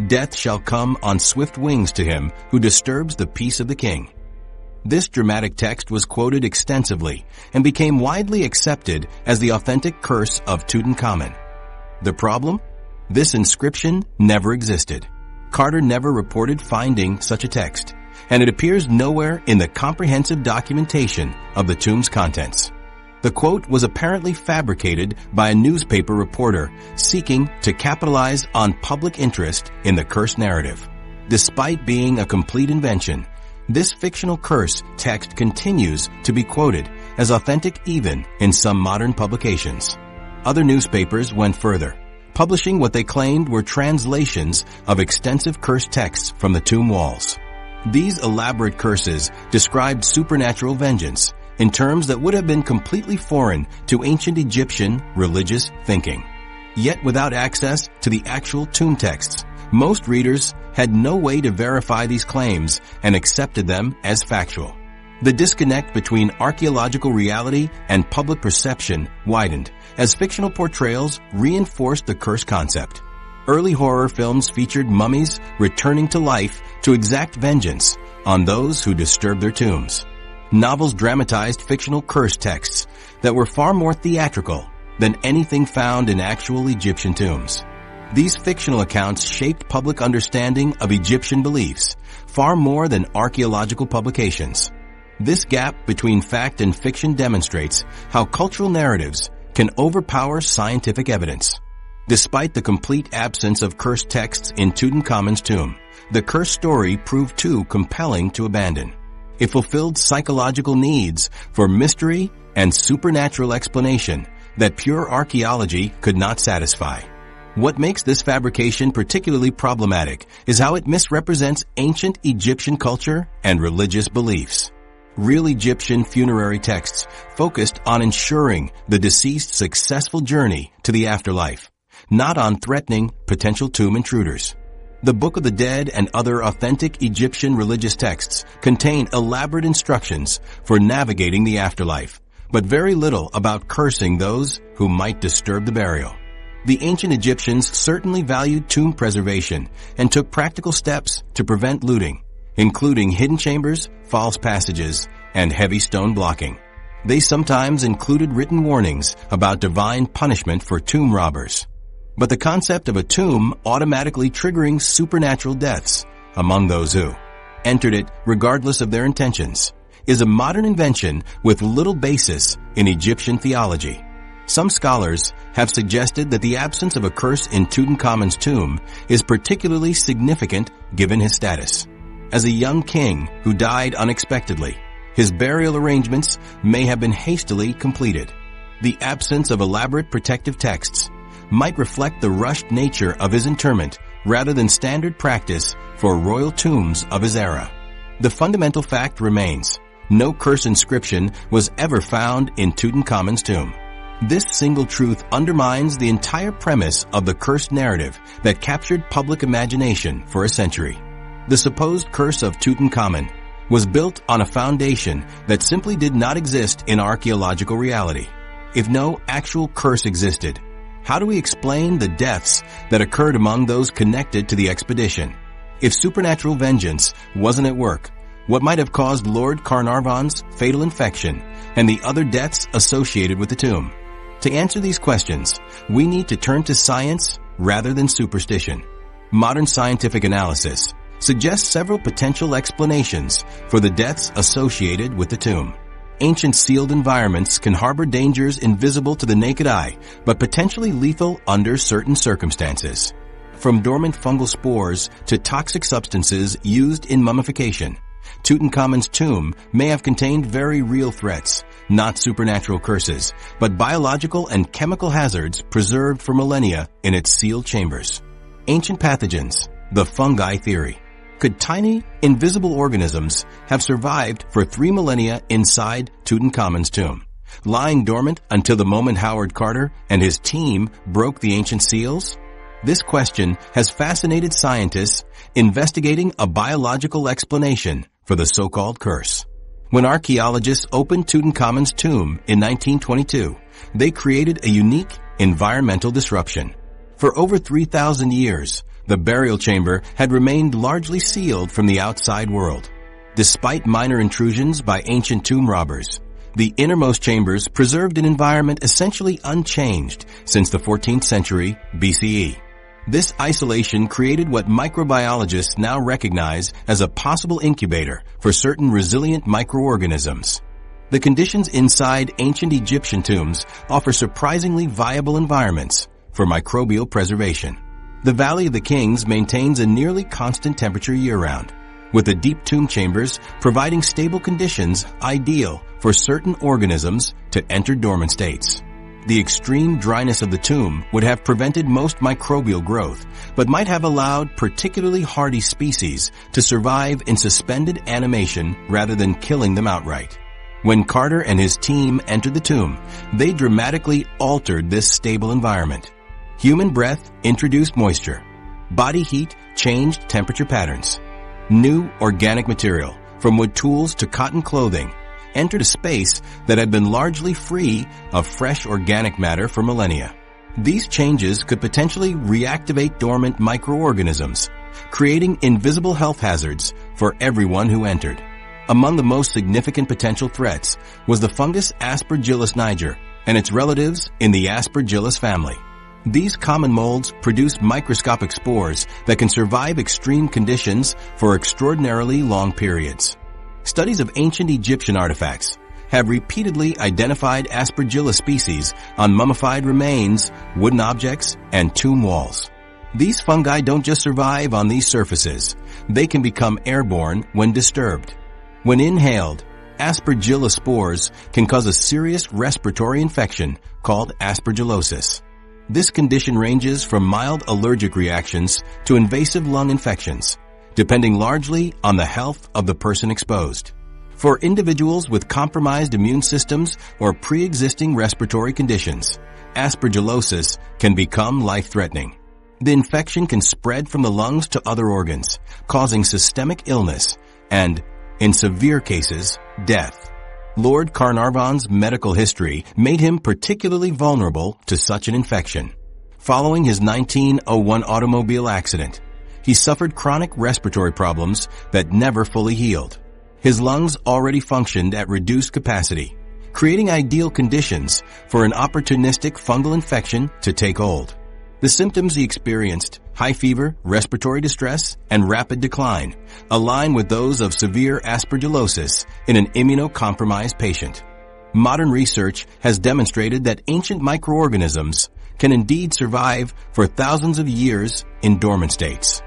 "Death shall come on swift wings to him who disturbs the peace of the king." This dramatic text was quoted extensively and became widely accepted as the authentic curse of Tutankhamun. The problem? This inscription never existed. Carter never reported finding such a text, and it appears nowhere in the comprehensive documentation of the tomb's contents. The quote was apparently fabricated by a newspaper reporter seeking to capitalize on public interest in the curse narrative. Despite being a complete invention, this fictional curse text continues to be quoted as authentic even in some modern publications. Other newspapers went further, publishing what they claimed were translations of extensive curse texts from the tomb walls. These elaborate curses described supernatural vengeance in terms that would have been completely foreign to ancient Egyptian religious thinking. Yet without access to the actual tomb texts, most readers had no way to verify these claims and accepted them as factual. The disconnect between archaeological reality and public perception widened as fictional portrayals reinforced the curse concept. Early horror films featured mummies returning to life to exact vengeance on those who disturbed their tombs. Novels dramatized fictional curse texts that were far more theatrical than anything found in actual Egyptian tombs. These fictional accounts shaped public understanding of Egyptian beliefs far more than archaeological publications. This gap between fact and fiction demonstrates how cultural narratives can overpower scientific evidence. Despite the complete absence of cursed texts in Tutankhamun's tomb, the cursed story proved too compelling to abandon. It fulfilled psychological needs for mystery and supernatural explanation that pure archaeology could not satisfy. What makes this fabrication particularly problematic is how it misrepresents ancient Egyptian culture and religious beliefs. Real Egyptian funerary texts focused on ensuring the deceased's successful journey to the afterlife, not on threatening potential tomb intruders. The Book of the Dead and other authentic Egyptian religious texts contain elaborate instructions for navigating the afterlife, but very little about cursing those who might disturb the burial. The ancient Egyptians certainly valued tomb preservation and took practical steps to prevent looting, including hidden chambers, false passages, and heavy stone blocking. They sometimes included written warnings about divine punishment for tomb robbers. But the concept of a tomb automatically triggering supernatural deaths among those who entered it regardless of their intentions is a modern invention with little basis in Egyptian theology. Some scholars have suggested that the absence of a curse in Tutankhamun's tomb is particularly significant given his status. As a young king who died unexpectedly, his burial arrangements may have been hastily completed. The absence of elaborate protective texts might reflect the rushed nature of his interment rather than standard practice for royal tombs of his era. The fundamental fact remains: no curse inscription was ever found in Tutankhamun's tomb. This single truth undermines the entire premise of the cursed narrative that captured public imagination for a century. The supposed curse of Tutankhamun was built on a foundation that simply did not exist in archaeological reality. If no actual curse existed, how do we explain the deaths that occurred among those connected to the expedition? If supernatural vengeance wasn't at work, What might have caused Lord Carnarvon's fatal infection and the other deaths associated with the tomb? To answer these questions, we need to turn to science rather than superstition. Modern scientific analysis suggests several potential explanations for the deaths associated with the tomb. Ancient sealed environments can harbor dangers invisible to the naked eye, but potentially lethal under certain circumstances. From dormant fungal spores to toxic substances used in mummification, Tutankhamun's tomb may have contained very real threats, not supernatural curses, but biological and chemical hazards preserved for millennia in its sealed chambers. Ancient pathogens, the fungi theory. Could tiny, invisible organisms have survived for 3 millennia inside Tutankhamun's tomb, lying dormant until the moment Howard Carter and his team broke the ancient seals? This question has fascinated scientists investigating a biological explanation for the so-called curse. When archaeologists opened Tutankhamun's tomb in 1922, they created a unique environmental disruption. For over 3,000 years, the burial chamber had remained largely sealed from the outside world. Despite minor intrusions by ancient tomb robbers, the innermost chambers preserved an environment essentially unchanged since the 14th century BCE. This isolation created what microbiologists now recognize as a possible incubator for certain resilient microorganisms. The conditions inside ancient Egyptian tombs offer surprisingly viable environments for microbial preservation. The Valley of the Kings maintains a nearly constant temperature year-round, with the deep tomb chambers providing stable conditions ideal for certain organisms to enter dormant states. The extreme dryness of the tomb would have prevented most microbial growth, but might have allowed particularly hardy species to survive in suspended animation rather than killing them outright. When Carter and his team entered the tomb, they dramatically altered this stable environment. Human breath introduced moisture. Body heat changed temperature patterns. New organic material, from wood tools to cotton clothing, entered a space that had been largely free of fresh organic matter for millennia. These changes could potentially reactivate dormant microorganisms, creating invisible health hazards for everyone who entered. Among the most significant potential threats was the fungus Aspergillus niger and its relatives in the Aspergillus family. These common molds produce microscopic spores that can survive extreme conditions for extraordinarily long periods. Studies of ancient Egyptian artifacts have repeatedly identified Aspergillus species on mummified remains, wooden objects, and tomb walls. These fungi don't just survive on these surfaces. They can become airborne when disturbed. When inhaled, Aspergillus spores can cause a serious respiratory infection called aspergillosis. This condition ranges from mild allergic reactions to invasive lung infections, depending largely on the health of the person exposed. For individuals with compromised immune systems or pre-existing respiratory conditions, aspergillosis can become life-threatening. The infection can spread from the lungs to other organs, causing systemic illness and, in severe cases, death. Lord Carnarvon's medical history made him particularly vulnerable to such an infection. Following his 1901 automobile accident, he suffered chronic respiratory problems that never fully healed. His lungs already functioned at reduced capacity, creating ideal conditions for an opportunistic fungal infection to take hold. The symptoms he experienced, high fever, respiratory distress, and rapid decline, align with those of severe aspergillosis in an immunocompromised patient. Modern research has demonstrated that ancient microorganisms can indeed survive for thousands of years in dormant states.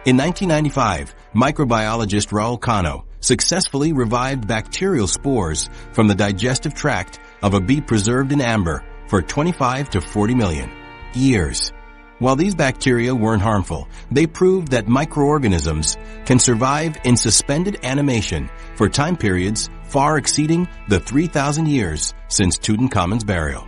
In 1995, microbiologist Raul Cano successfully revived bacterial spores from the digestive tract of a bee preserved in amber for 25 to 40 million years. While these bacteria weren't harmful, they proved that microorganisms can survive in suspended animation for time periods far exceeding the 3,000 years since Tutankhamun's burial.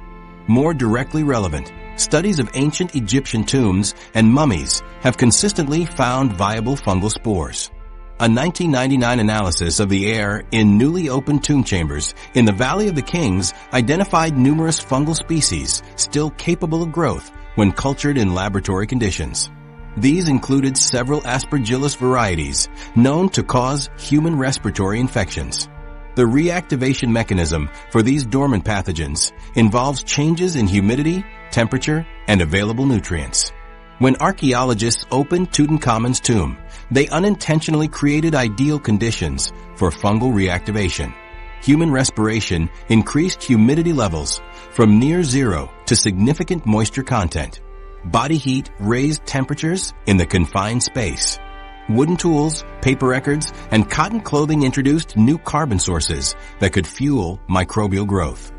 More directly relevant, studies of ancient Egyptian tombs and mummies have consistently found viable fungal spores. A 1999 analysis of the air in newly opened tomb chambers in the Valley of the Kings identified numerous fungal species still capable of growth when cultured in laboratory conditions. These included several Aspergillus varieties known to cause human respiratory infections. The reactivation mechanism for these dormant pathogens involves changes in humidity, temperature, and available nutrients. When archaeologists opened Tutankhamun's tomb, they unintentionally created ideal conditions for fungal reactivation. Human respiration increased humidity levels from near zero to significant moisture content. Body heat raised temperatures in the confined space. Wooden tools, paper records, and cotton clothing introduced new carbon sources that could fuel microbial growth.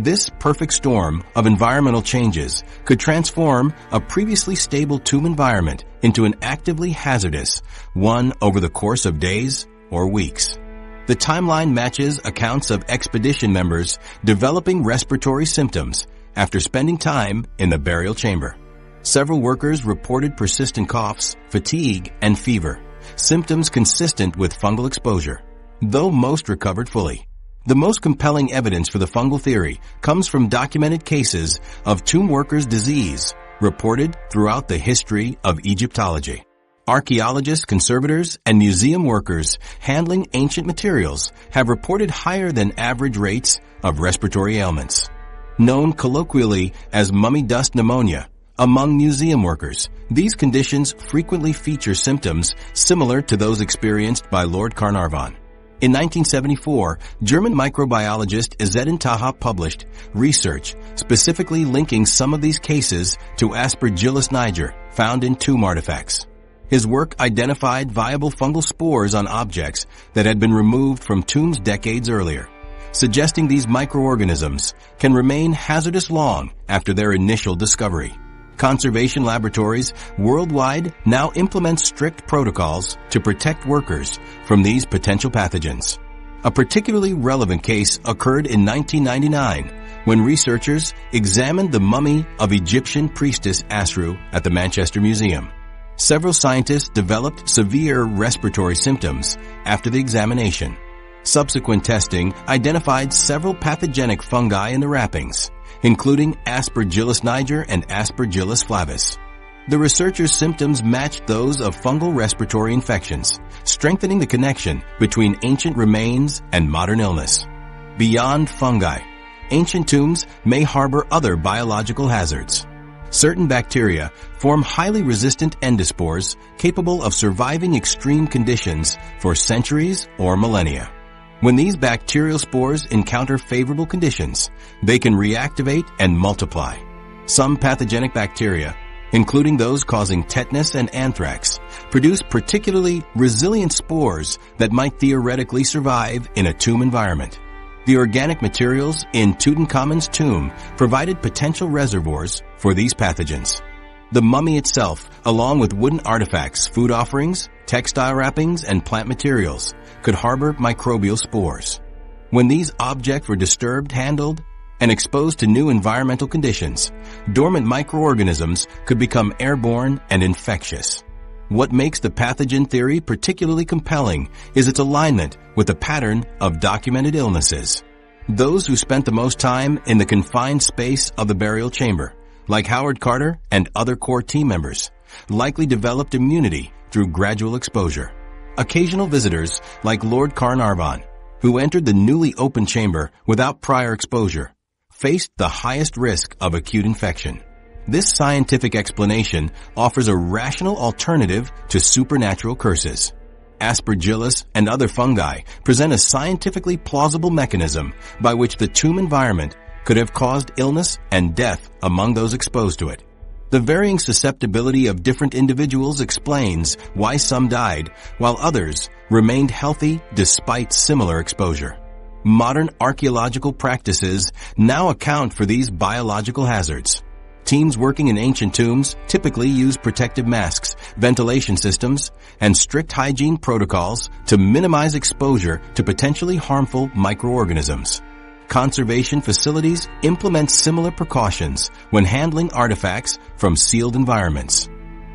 This perfect storm of environmental changes could transform a previously stable tomb environment into an actively hazardous one over the course of days or weeks. The timeline matches accounts of expedition members developing respiratory symptoms after spending time in the burial chamber. Several workers reported persistent coughs, fatigue, and fever, symptoms consistent with fungal exposure, though most recovered fully. The most compelling evidence for the fungal theory comes from documented cases of tomb workers' disease reported throughout the history of Egyptology. Archaeologists, conservators, and museum workers handling ancient materials have reported higher than average rates of respiratory ailments. Known colloquially as mummy dust pneumonia, among museum workers, these conditions frequently feature symptoms similar to those experienced by Lord Carnarvon. In 1974, German microbiologist Ezzedine Taha published research specifically linking some of these cases to Aspergillus niger found in tomb artifacts. His work identified viable fungal spores on objects that had been removed from tombs decades earlier, suggesting these microorganisms can remain hazardous long after their initial discovery. Conservation laboratories worldwide now implement strict protocols to protect workers from these potential pathogens. A particularly relevant case occurred in 1999 when researchers examined the mummy of Egyptian priestess Asru at the Manchester Museum. Several scientists developed severe respiratory symptoms after the examination. Subsequent testing identified several pathogenic fungi in the wrappings, including Aspergillus niger and Aspergillus flavus. The researchers' symptoms matched those of fungal respiratory infections, strengthening the connection between ancient remains and modern illness. Beyond fungi, ancient tombs may harbor other biological hazards. Certain bacteria form highly resistant endospores capable of surviving extreme conditions for centuries or millennia. When these bacterial spores encounter favorable conditions, they can reactivate and multiply. Some pathogenic bacteria, including those causing tetanus and anthrax, produce particularly resilient spores that might theoretically survive in a tomb environment. The organic materials in Tutankhamun's tomb provided potential reservoirs for these pathogens. The mummy itself, along with wooden artifacts, food offerings, textile wrappings, and plant materials, could harbor microbial spores. When these objects were disturbed, handled, and exposed to new environmental conditions, dormant microorganisms could become airborne and infectious. What makes the pathogen theory particularly compelling is its alignment with the pattern of documented illnesses. Those who spent the most time in the confined space of the burial chamber, like Howard Carter and other core team members, likely developed immunity through gradual exposure. Occasional visitors, like Lord Carnarvon, who entered the newly opened chamber without prior exposure, faced the highest risk of acute infection. This scientific explanation offers a rational alternative to supernatural curses. Aspergillus and other fungi present a scientifically plausible mechanism by which the tomb environment could have caused illness and death among those exposed to it. The varying susceptibility of different individuals explains why some died while others remained healthy despite similar exposure. Modern archaeological practices now account for these biological hazards. Teams working in ancient tombs typically use protective masks, ventilation systems, and strict hygiene protocols to minimize exposure to potentially harmful microorganisms. Conservation facilities implement similar precautions when handling artifacts from sealed environments.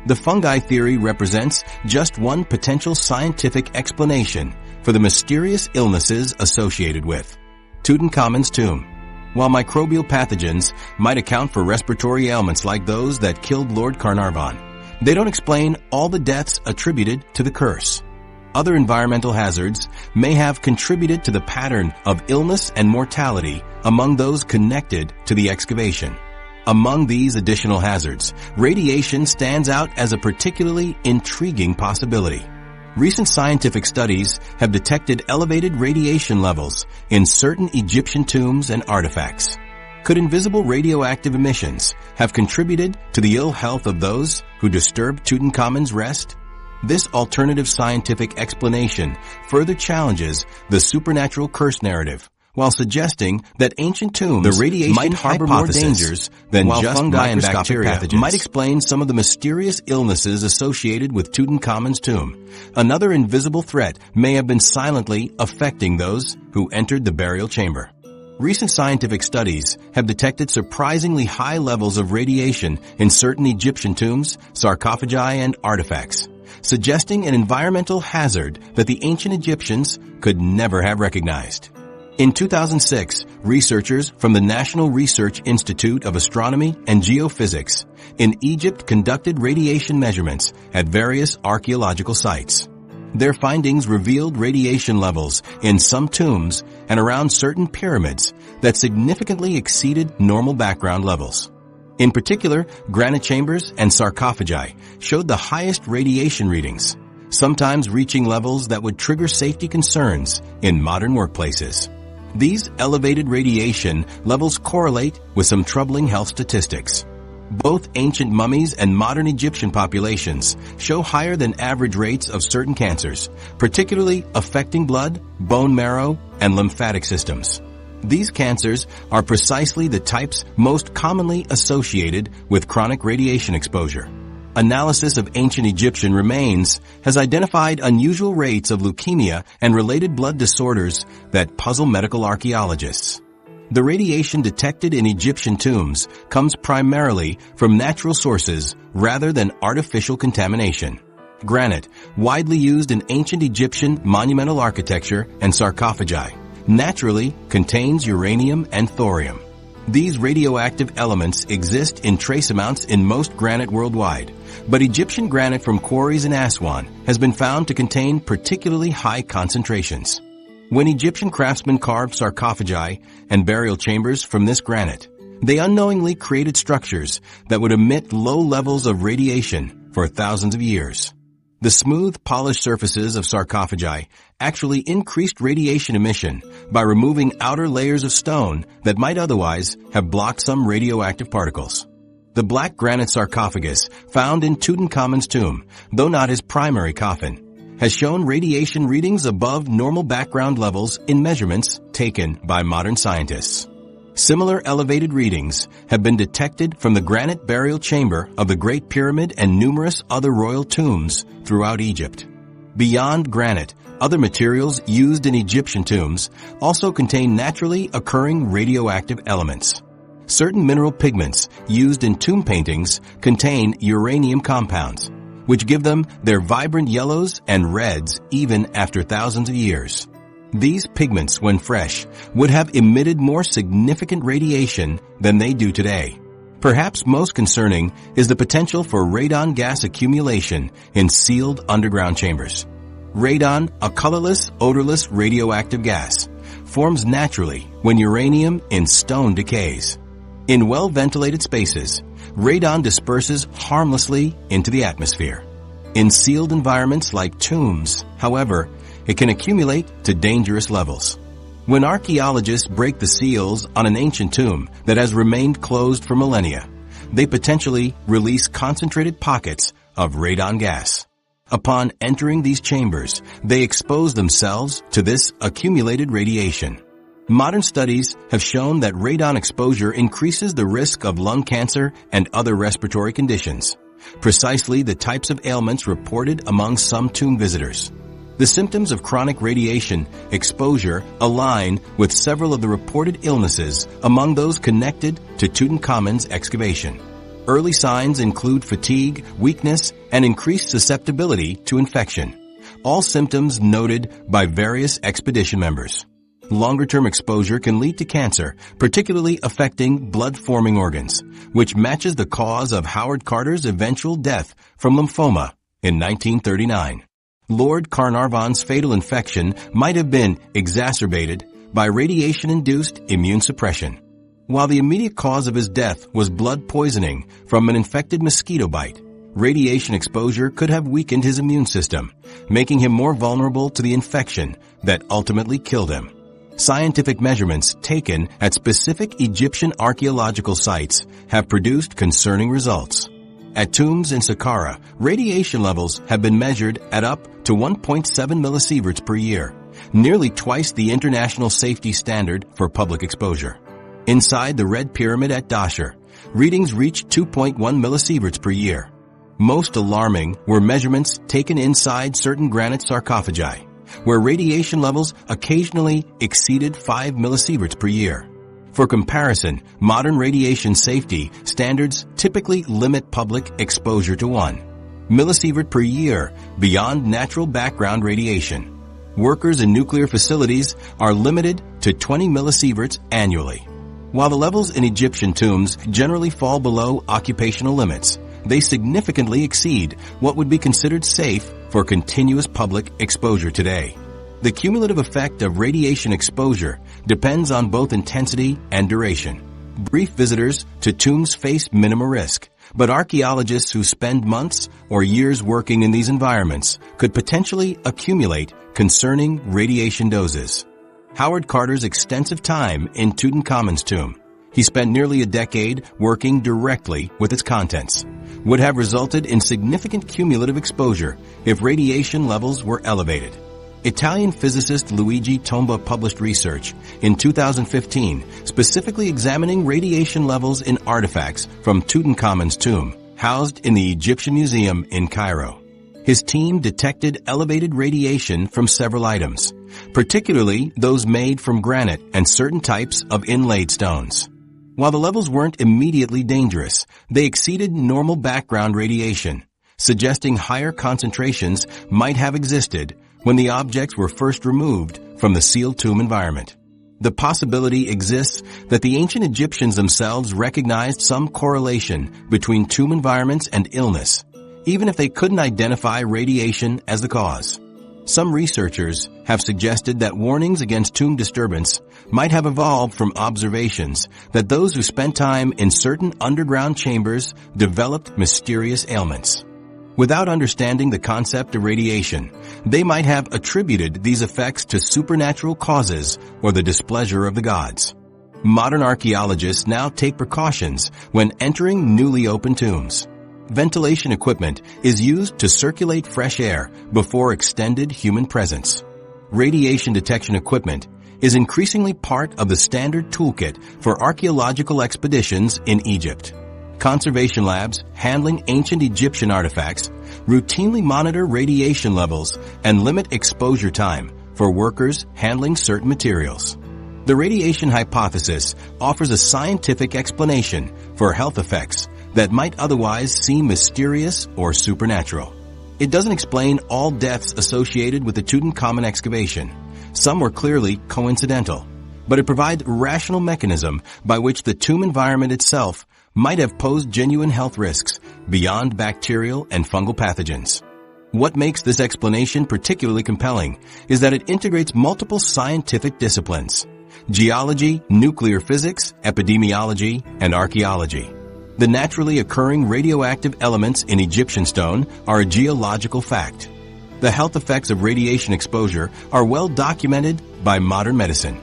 The fungi theory represents just one potential scientific explanation for the mysterious illnesses associated with Tutankhamun's tomb. While microbial pathogens might account for respiratory ailments like those that killed Lord Carnarvon, They don't explain all the deaths attributed to the curse. Other environmental hazards may have contributed to the pattern of illness and mortality among those connected to the excavation. Among these additional hazards, radiation stands out as a particularly intriguing possibility. Recent scientific studies have detected elevated radiation levels in certain Egyptian tombs and artifacts. Could invisible radioactive emissions have contributed to the ill health of those who disturbed Tutankhamun's rest? This alternative scientific explanation further challenges the supernatural curse narrative, while suggesting that ancient tombs the radiation might harbor more dangers than just fungi and bacteria pathogens might explain some of the mysterious illnesses associated with Tutankhamun's tomb. Another invisible threat may have been silently affecting those who entered the burial chamber. Recent scientific studies have detected surprisingly high levels of radiation in certain Egyptian tombs, sarcophagi, and artifacts, suggesting an environmental hazard that the ancient Egyptians could never have recognized. In 2006, researchers from the National Research Institute of Astronomy and Geophysics in Egypt conducted radiation measurements at various archaeological sites. Their findings revealed radiation levels in some tombs and around certain pyramids that significantly exceeded normal background levels. In particular, granite chambers and sarcophagi showed the highest radiation readings, sometimes reaching levels that would trigger safety concerns in modern workplaces. These elevated radiation levels correlate with some troubling health statistics. Both ancient mummies and modern Egyptian populations show higher than average rates of certain cancers, particularly affecting blood, bone marrow, and lymphatic systems. These cancers are precisely the types most commonly associated with chronic radiation exposure. Analysis of ancient Egyptian remains has identified unusual rates of leukemia and related blood disorders that puzzle medical archaeologists. The radiation detected in Egyptian tombs comes primarily from natural sources rather than artificial contamination. Granite, widely used in ancient Egyptian monumental architecture and sarcophagi, naturally contains uranium and thorium. These radioactive elements exist in trace amounts in most granite worldwide, but Egyptian granite from quarries in Aswan has been found to contain particularly high concentrations. When Egyptian craftsmen carved sarcophagi and burial chambers from this granite, they unknowingly created structures that would emit low levels of radiation for thousands of years. The smooth, polished surfaces of sarcophagi actually increased radiation emission by removing outer layers of stone that might otherwise have blocked some radioactive particles. The black granite sarcophagus found in Tutankhamun's tomb, though not his primary coffin, has shown radiation readings above normal background levels in measurements taken by modern scientists. Similar elevated readings have been detected from the granite burial chamber of the Great Pyramid and numerous other royal tombs throughout Egypt. Beyond granite, other materials used in Egyptian tombs also contain naturally occurring radioactive elements. Certain mineral pigments used in tomb paintings contain uranium compounds, which give them their vibrant yellows and reds even after thousands of years. These pigments, when fresh, would have emitted more significant radiation than they do today. Perhaps most concerning is the potential for radon gas accumulation in sealed underground chambers. Radon, a colorless, odorless radioactive gas, forms naturally when uranium in stone decays. In well-ventilated spaces, radon disperses harmlessly into the atmosphere. In sealed environments like tombs, however, it can accumulate to dangerous levels. When archaeologists break the seals on an ancient tomb that has remained closed for millennia, they potentially release concentrated pockets of radon gas. Upon entering these chambers, they expose themselves to this accumulated radiation. Modern studies have shown that radon exposure increases the risk of lung cancer and other respiratory conditions, precisely the types of ailments reported among some tomb visitors. The symptoms of chronic radiation exposure align with several of the reported illnesses among those connected to Tutankhamun's excavation. Early signs include fatigue, weakness, and increased susceptibility to infection, all symptoms noted by various expedition members. Longer-term exposure can lead to cancer, particularly affecting blood-forming organs, which matches the cause of Howard Carter's eventual death from lymphoma in 1939. Lord Carnarvon's fatal infection might have been exacerbated by radiation-induced immune suppression. While the immediate cause of his death was blood poisoning from an infected mosquito bite, radiation exposure could have weakened his immune system, making him more vulnerable to the infection that ultimately killed him. Scientific measurements taken at specific Egyptian archaeological sites have produced concerning results. At tombs in Saqqara, radiation levels have been measured at up to 1.7 millisieverts per year, nearly twice the international safety standard for public exposure. Inside the Red Pyramid at Dashur, readings reached 2.1 millisieverts per year. Most alarming were measurements taken inside certain granite sarcophagi, where radiation levels occasionally exceeded 5 millisieverts per year. For comparison, modern radiation safety standards typically limit public exposure to 1 millisievert per year beyond natural background radiation. Workers in nuclear facilities are limited to 20 millisieverts annually. While the levels in Egyptian tombs generally fall below occupational limits, they significantly exceed what would be considered safe for continuous public exposure today. The cumulative effect of radiation exposure depends on both intensity and duration. Brief visitors to tombs face minimal risk, but archaeologists who spend months or years working in these environments could potentially accumulate concerning radiation doses. Howard Carter's extensive time in Tutankhamun's tomb, he spent nearly a decade working directly with its contents, would have resulted in significant cumulative exposure if radiation levels were elevated. Italian physicist Luigi Tomba published research in 2015 specifically examining radiation levels in artifacts from Tutankhamun's tomb, housed in the Egyptian Museum in Cairo. His team detected elevated radiation from several items, particularly those made from granite and certain types of inlaid stones. While the levels weren't immediately dangerous, they exceeded normal background radiation, suggesting higher concentrations might have existed when the objects were first removed from the sealed tomb environment. The possibility exists that the ancient Egyptians themselves recognized some correlation between tomb environments and illness, even if they couldn't identify radiation as the cause. Some researchers have suggested that warnings against tomb disturbance might have evolved from observations that those who spent time in certain underground chambers developed mysterious ailments. Without understanding the concept of radiation, they might have attributed these effects to supernatural causes or the displeasure of the gods. Modern archaeologists now take precautions when entering newly opened tombs. Ventilation equipment is used to circulate fresh air before extended human presence. Radiation detection equipment is increasingly part of the standard toolkit for archaeological expeditions in Egypt. Conservation labs handling ancient Egyptian artifacts routinely monitor radiation levels and limit exposure time for workers handling certain materials. The radiation hypothesis offers a scientific explanation for health effects that might otherwise seem mysterious or supernatural. It doesn't explain all deaths associated with the Tutankhamun excavation. Some were clearly coincidental, but it provides a rational mechanism by which the tomb environment itself might have posed genuine health risks beyond bacterial and fungal pathogens. What makes this explanation particularly compelling is that it integrates multiple scientific disciplines: geology, nuclear physics, epidemiology, and archaeology. The naturally occurring radioactive elements in Egyptian stone are a geological fact. The health effects of radiation exposure are well documented by modern medicine.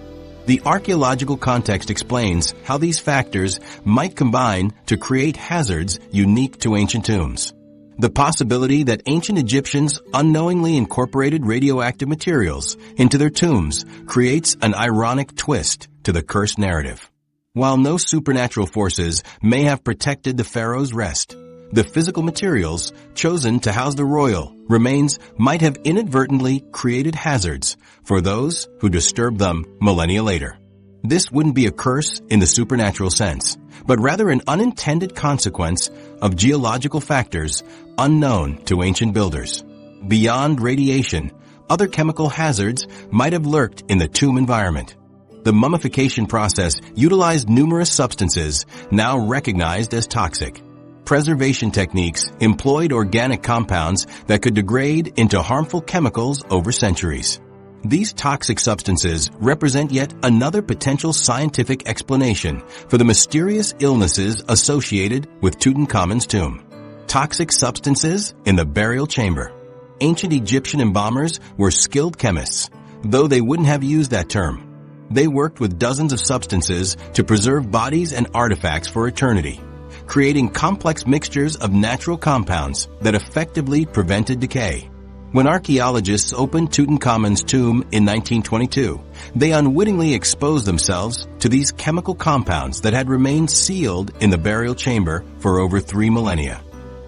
The archaeological context explains how these factors might combine to create hazards unique to ancient tombs. The possibility that ancient Egyptians unknowingly incorporated radioactive materials into their tombs creates an ironic twist to the curse narrative. While no supernatural forces may have protected the pharaoh's rest, the physical materials chosen to house the royal remains might have inadvertently created hazards for those who disturbed them millennia later. This wouldn't be a curse in the supernatural sense, but rather an unintended consequence of geological factors unknown to ancient builders. Beyond radiation, other chemical hazards might have lurked in the tomb environment. The mummification process utilized numerous substances now recognized as toxic. Preservation techniques employed organic compounds that could degrade into harmful chemicals over centuries. These toxic substances represent yet another potential scientific explanation for the mysterious illnesses associated with Tutankhamun's tomb. Toxic substances in the burial chamber. Ancient Egyptian embalmers were skilled chemists, though they wouldn't have used that term. They worked with dozens of substances to preserve bodies and artifacts for eternity, creating complex mixtures of natural compounds that effectively prevented decay. When archaeologists opened Tutankhamun's tomb in 1922, they unwittingly exposed themselves to these chemical compounds that had remained sealed in the burial chamber for over 3 millennia.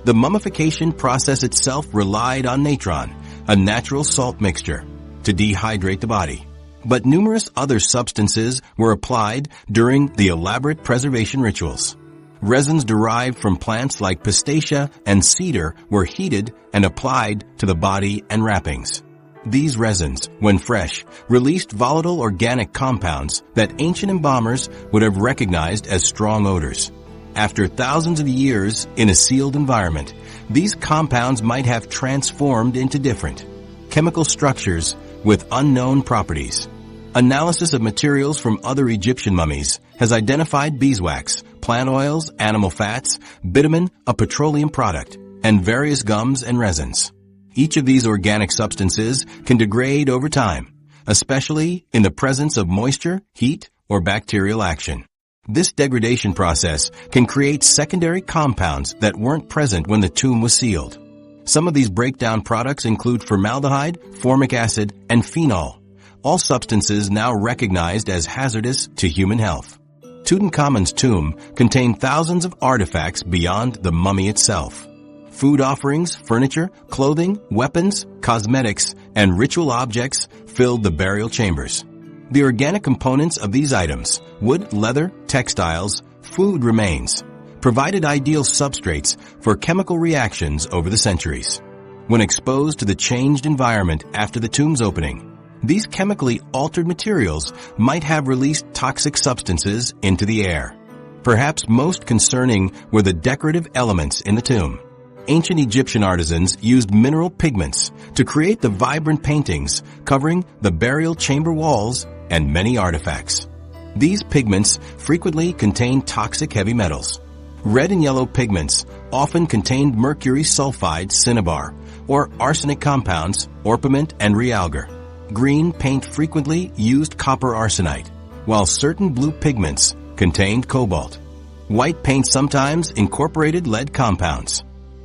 The mummification process itself relied on natron, a natural salt mixture, to dehydrate the body. But numerous other substances were applied during the elaborate preservation rituals. Resins derived from plants like pistacia and cedar were heated and applied to the body and wrappings. These resins, when fresh, released volatile organic compounds that ancient embalmers would have recognized as strong odors. After thousands of years in a sealed environment, these compounds might have transformed into different chemical structures with unknown properties. Analysis of materials from other Egyptian mummies has identified beeswax, plant oils, animal fats, bitumen, a petroleum product, and various gums and resins. Each of these organic substances can degrade over time, especially in the presence of moisture, heat, or bacterial action. This degradation process can create secondary compounds that weren't present when the tomb was sealed. Some of these breakdown products include formaldehyde, formic acid, and phenol, all substances now recognized as hazardous to human health. Tutankhamun's tomb contained thousands of artifacts beyond the mummy itself. Food offerings, furniture, clothing, weapons, cosmetics, and ritual objects filled the burial chambers. The organic components of these items, wood, leather, textiles, food remains, provided ideal substrates for chemical reactions over the centuries. When exposed to the changed environment after the tomb's opening, these chemically altered materials might have released toxic substances into the air. Perhaps most concerning were the decorative elements in the tomb. Ancient Egyptian artisans used mineral pigments to create the vibrant paintings covering the burial chamber walls and many artifacts. These pigments frequently contained toxic heavy metals. Red and yellow pigments often contained mercury sulfide cinnabar or arsenic compounds, orpiment and realgar. Green paint frequently used copper arsenite, while certain blue pigments contained cobalt. White paint sometimes incorporated lead compounds.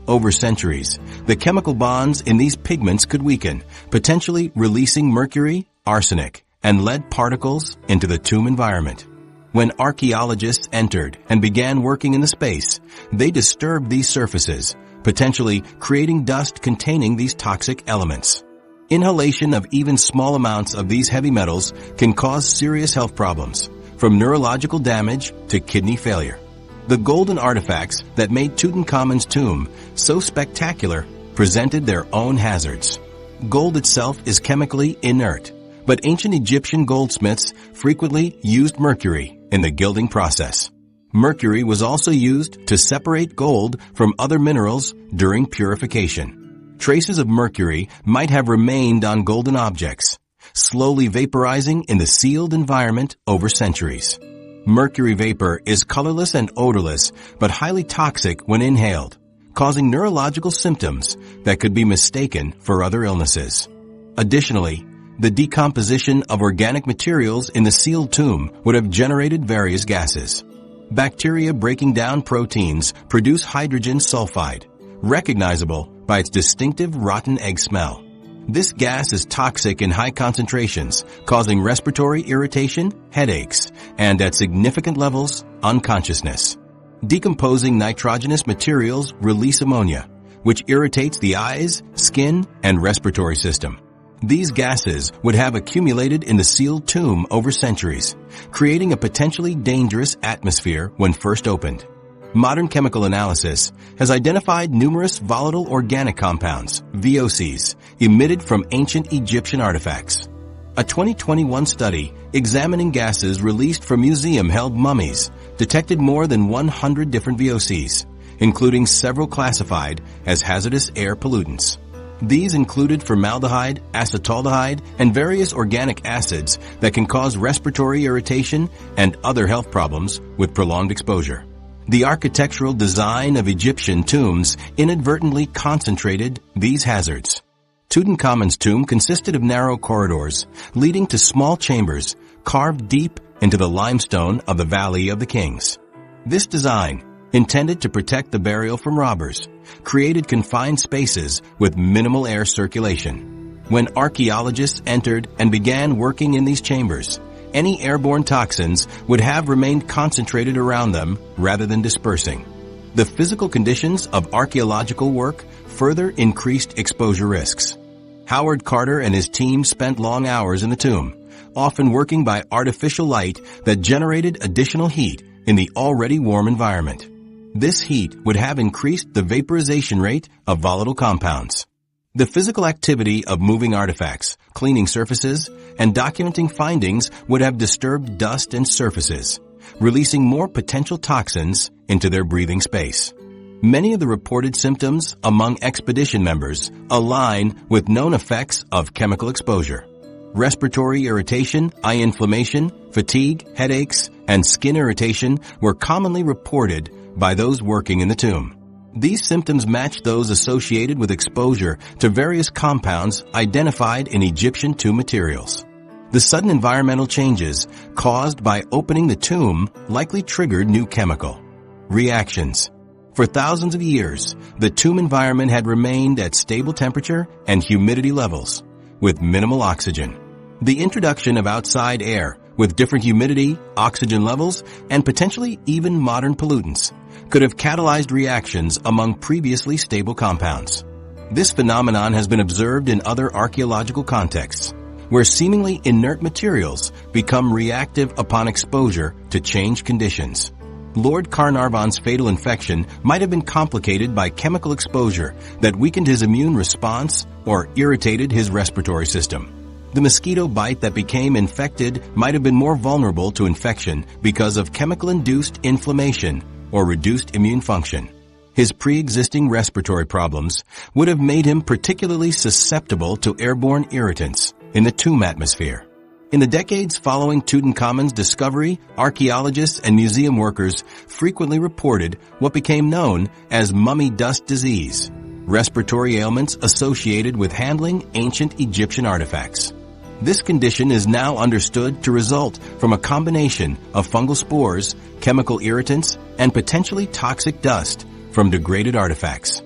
Over centuries, the chemical bonds in these pigments could weaken, potentially releasing mercury, arsenic, and lead particles into the tomb environment. When archaeologists entered and began working in the space, they disturbed these surfaces, potentially creating dust containing these toxic elements. Inhalation of even small amounts of these heavy metals can cause serious health problems, from neurological damage to kidney failure. The golden artifacts that made Tutankhamun's tomb so spectacular presented their own hazards. Gold itself is chemically inert, but ancient Egyptian goldsmiths frequently used mercury in the gilding process. Mercury was also used to separate gold from other minerals during purification. Traces of mercury might have remained on golden objects, slowly vaporizing in the sealed environment over centuries. Mercury vapor is colorless and odorless, but highly toxic when inhaled, causing neurological symptoms that could be mistaken for other illnesses. Additionally, the decomposition of organic materials in the sealed tomb would have generated various gases. Bacteria breaking down proteins produce hydrogen sulfide, recognizable by its distinctive rotten egg smell. This gas is toxic in high concentrations, causing respiratory irritation, headaches, and at significant levels, unconsciousness. Decomposing nitrogenous materials release ammonia, which irritates the eyes, skin, and respiratory system. These gases would have accumulated in the sealed tomb over centuries, creating a potentially dangerous atmosphere when first opened. Modern chemical analysis has identified numerous volatile organic compounds, VOCs, emitted from ancient Egyptian artifacts. A 2021 study examining gases released from museum-held mummies detected more than 100 different VOCs, including several classified as hazardous air pollutants. These included formaldehyde, acetaldehyde, and various organic acids that can cause respiratory irritation and other health problems with prolonged exposure. The architectural design of Egyptian tombs inadvertently concentrated these hazards. Tutankhamun's tomb consisted of narrow corridors leading to small chambers carved deep into the limestone of the Valley of the Kings. This design, intended to protect the burial from robbers, created confined spaces with minimal air circulation. When archaeologists entered and began working in these chambers, any airborne toxins would have remained concentrated around them rather than dispersing. The physical conditions of archaeological work further increased exposure risks. Howard Carter and his team spent long hours in the tomb, often working by artificial light that generated additional heat in the already warm environment. This heat would have increased the vaporization rate of volatile compounds. The physical activity of moving artifacts, cleaning surfaces, and documenting findings would have disturbed dust and surfaces, releasing more potential toxins into their breathing space. Many of the reported symptoms among expedition members align with known effects of chemical exposure. Respiratory irritation, eye inflammation, fatigue, headaches, and skin irritation were commonly reported by those working in the tomb. These symptoms match those associated with exposure to various compounds identified in Egyptian tomb materials. The sudden environmental changes caused by opening the tomb likely triggered new chemical reactions. For thousands of years, the tomb environment had remained at stable temperature and humidity levels, with minimal oxygen. The introduction of outside air with different humidity, oxygen levels, and potentially even modern pollutants could have catalyzed reactions among previously stable compounds. This phenomenon has been observed in other archaeological contexts, where seemingly inert materials become reactive upon exposure to changed conditions. Lord Carnarvon's fatal infection might have been complicated by chemical exposure that weakened his immune response or irritated his respiratory system. The mosquito bite that became infected might have been more vulnerable to infection because of chemical-induced inflammation or reduced immune function. His pre-existing respiratory problems would have made him particularly susceptible to airborne irritants in the tomb atmosphere. In the decades following Tutankhamun's discovery, archaeologists and museum workers frequently reported what became known as mummy dust disease, respiratory ailments associated with handling ancient Egyptian artifacts. This condition is now understood to result from a combination of fungal spores, chemical irritants, and potentially toxic dust from degraded artifacts.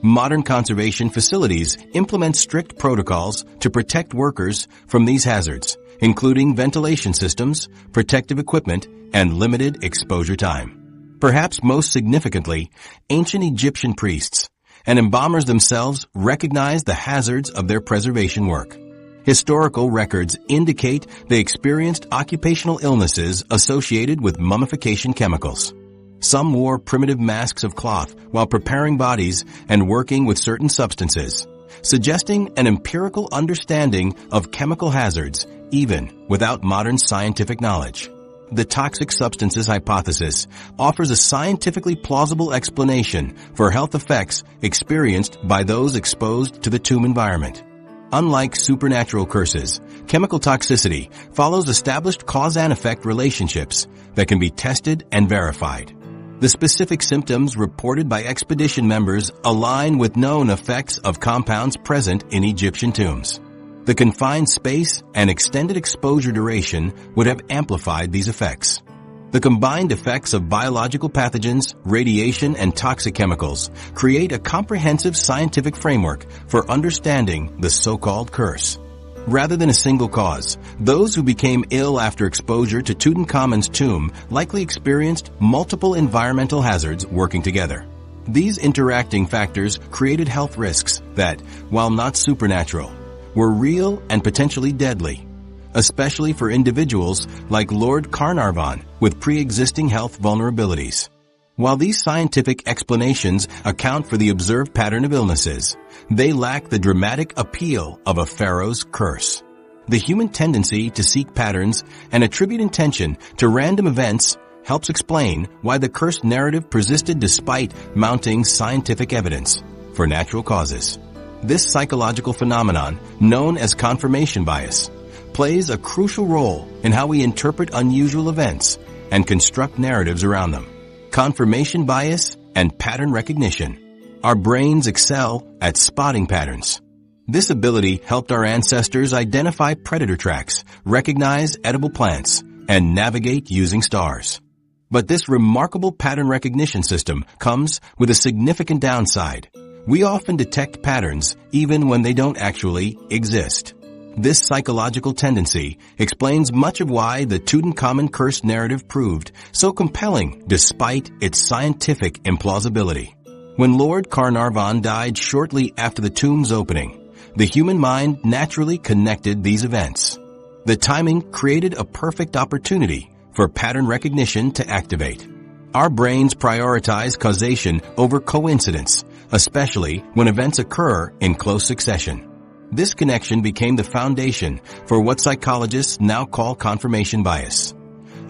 Modern conservation facilities implement strict protocols to protect workers from these hazards, including ventilation systems, protective equipment, and limited exposure time. Perhaps most significantly, ancient Egyptian priests and embalmers themselves recognized the hazards of their preservation work. Historical records indicate they experienced occupational illnesses associated with mummification chemicals. Some wore primitive masks of cloth while preparing bodies and working with certain substances, suggesting an empirical understanding of chemical hazards even without modern scientific knowledge. The toxic substances hypothesis offers a scientifically plausible explanation for health effects experienced by those exposed to the tomb environment. Unlike supernatural curses, chemical toxicity follows established cause and effect relationships that can be tested and verified. The specific symptoms reported by expedition members align with known effects of compounds present in Egyptian tombs. The confined space and extended exposure duration would have amplified these effects. The combined effects of biological pathogens, radiation, and toxic chemicals create a comprehensive scientific framework for understanding the so-called curse. Rather than a single cause, those who became ill after exposure to Tutankhamun's tomb likely experienced multiple environmental hazards working together. These interacting factors created health risks that, while not supernatural, were real and potentially deadly, especially for individuals like Lord Carnarvon with pre-existing health vulnerabilities. While these scientific explanations account for the observed pattern of illnesses, they lack the dramatic appeal of a pharaoh's curse. The human tendency to seek patterns and attribute intention to random events helps explain why the curse narrative persisted despite mounting scientific evidence for natural causes. This psychological phenomenon, known as confirmation bias, plays a crucial role in how we interpret unusual events and construct narratives around them. Confirmation bias and pattern recognition. Our brains excel at spotting patterns. This ability helped our ancestors identify predator tracks, recognize edible plants, and navigate using stars. But this remarkable pattern recognition system comes with a significant downside. We often detect patterns even when they don't actually exist. This psychological tendency explains much of why the Tutankhamun curse narrative proved so compelling despite its scientific implausibility. When Lord Carnarvon died shortly after the tomb's opening, the human mind naturally connected these events. The timing created a perfect opportunity for pattern recognition to activate. Our brains prioritize causation over coincidence, especially when events occur in close succession. This connection became the foundation for what psychologists now call confirmation bias.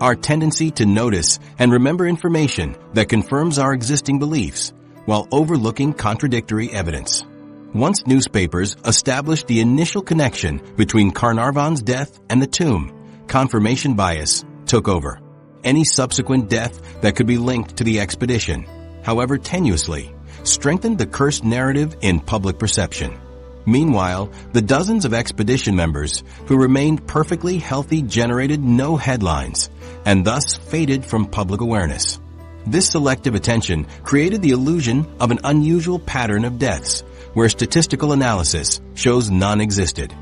Our tendency to notice and remember information that confirms our existing beliefs while overlooking contradictory evidence. Once newspapers established the initial connection between Carnarvon's death and the tomb, confirmation bias took over. Any subsequent death that could be linked to the expedition, however tenuously, strengthened the cursed narrative in public perception. Meanwhile, the dozens of expedition members who remained perfectly healthy generated no headlines and thus faded from public awareness. This selective attention created the illusion of an unusual pattern of deaths where statistical analysis shows none existed.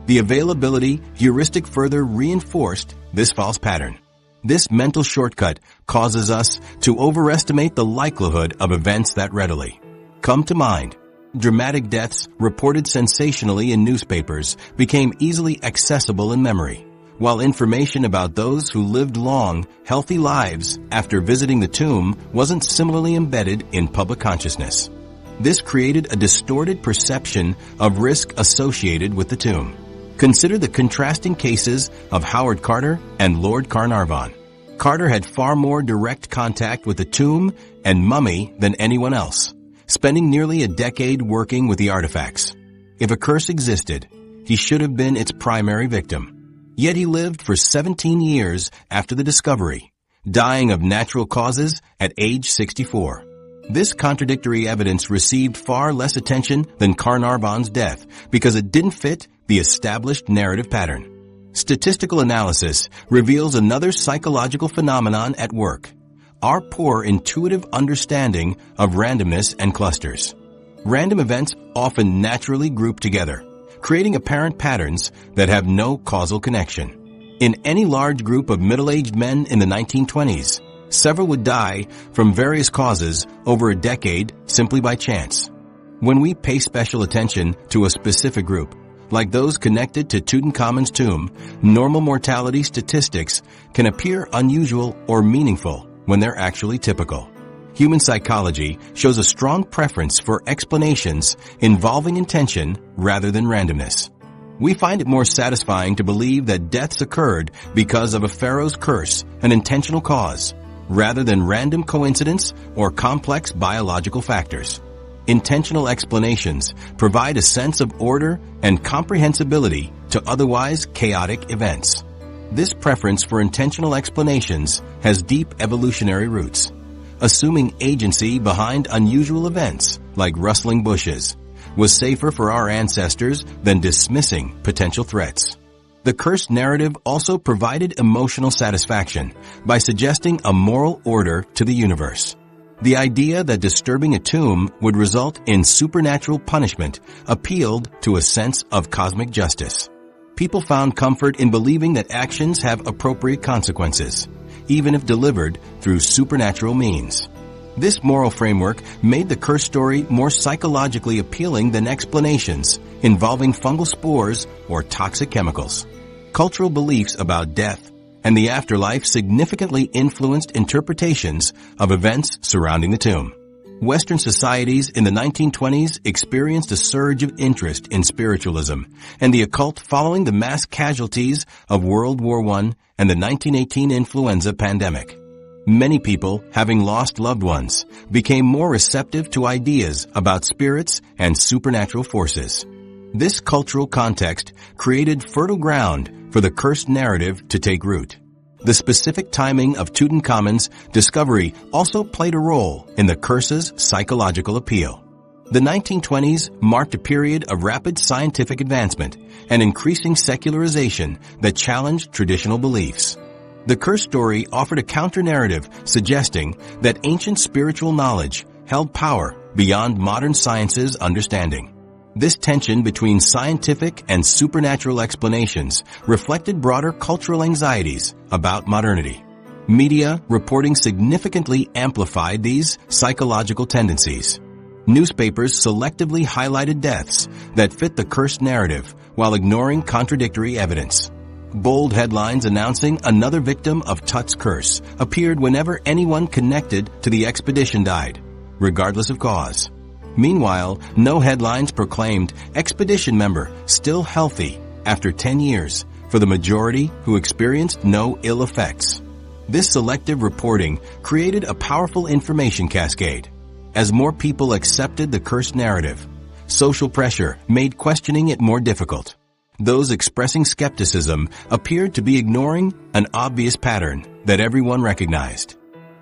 The availability heuristic further reinforced this false pattern. This mental shortcut causes us to overestimate the likelihood of events that readily come to mind. Dramatic deaths reported sensationally in newspapers became easily accessible in memory, while information about those who lived long, healthy lives after visiting the tomb wasn't similarly embedded in public consciousness. This created a distorted perception of risk associated with the tomb. Consider the contrasting cases of Howard Carter and Lord Carnarvon. Carter had far more direct contact with the tomb and mummy than anyone else, spending nearly a decade working with the artifacts. If a curse existed, he should have been its primary victim. Yet he lived for 17 years after the discovery, dying of natural causes at age 64. This contradictory evidence received far less attention than Carnarvon's death because it didn't fit the established narrative pattern. Statistical analysis reveals another psychological phenomenon at work: our poor intuitive understanding of randomness and clusters. Random events often naturally group together, creating apparent patterns that have no causal connection. In any large group of middle-aged men in the 1920s, several would die from various causes over a decade simply by chance. When we pay special attention to a specific group, like those connected to Tutankhamun's tomb, normal mortality statistics can appear unusual or meaningful when they're actually typical. Human psychology shows a strong preference for explanations involving intention rather than randomness. We find it more satisfying to believe that deaths occurred because of a pharaoh's curse, an intentional cause, rather than random coincidence or complex biological factors. Intentional explanations provide a sense of order and comprehensibility to otherwise chaotic events. This preference for intentional explanations has deep evolutionary roots. Assuming agency behind unusual events, like rustling bushes, was safer for our ancestors than dismissing potential threats. The cursed narrative also provided emotional satisfaction by suggesting a moral order to the universe. The idea that disturbing a tomb would result in supernatural punishment appealed to a sense of cosmic justice. People found comfort in believing that actions have appropriate consequences, even if delivered through supernatural means. This moral framework made the curse story more psychologically appealing than explanations involving fungal spores or toxic chemicals. Cultural beliefs about death and the afterlife significantly influenced interpretations of events surrounding the tomb. Western societies in the 1920s experienced a surge of interest in spiritualism and the occult following the mass casualties of World War I and the 1918 influenza pandemic. Many people, having lost loved ones, became more receptive to ideas about spirits and supernatural forces. This cultural context created fertile ground for the cursed narrative to take root. The specific timing of Tutankhamun's discovery also played a role in the curse's psychological appeal. The 1920s marked a period of rapid scientific advancement and increasing secularization that challenged traditional beliefs. The curse story offered a counter-narrative suggesting that ancient spiritual knowledge held power beyond modern science's understanding. This tension between scientific and supernatural explanations reflected broader cultural anxieties about modernity. Media reporting significantly amplified these psychological tendencies. Newspapers selectively highlighted deaths that fit the cursed narrative while ignoring contradictory evidence. Bold headlines announcing another victim of Tut's curse appeared whenever anyone connected to the expedition died, regardless of cause. Meanwhile, no headlines proclaimed expedition member still healthy after 10 years for the majority who experienced no ill effects. This selective reporting created a powerful information cascade. As more people accepted the cursed narrative, social pressure made questioning it more difficult. Those expressing skepticism appeared to be ignoring an obvious pattern that everyone recognized.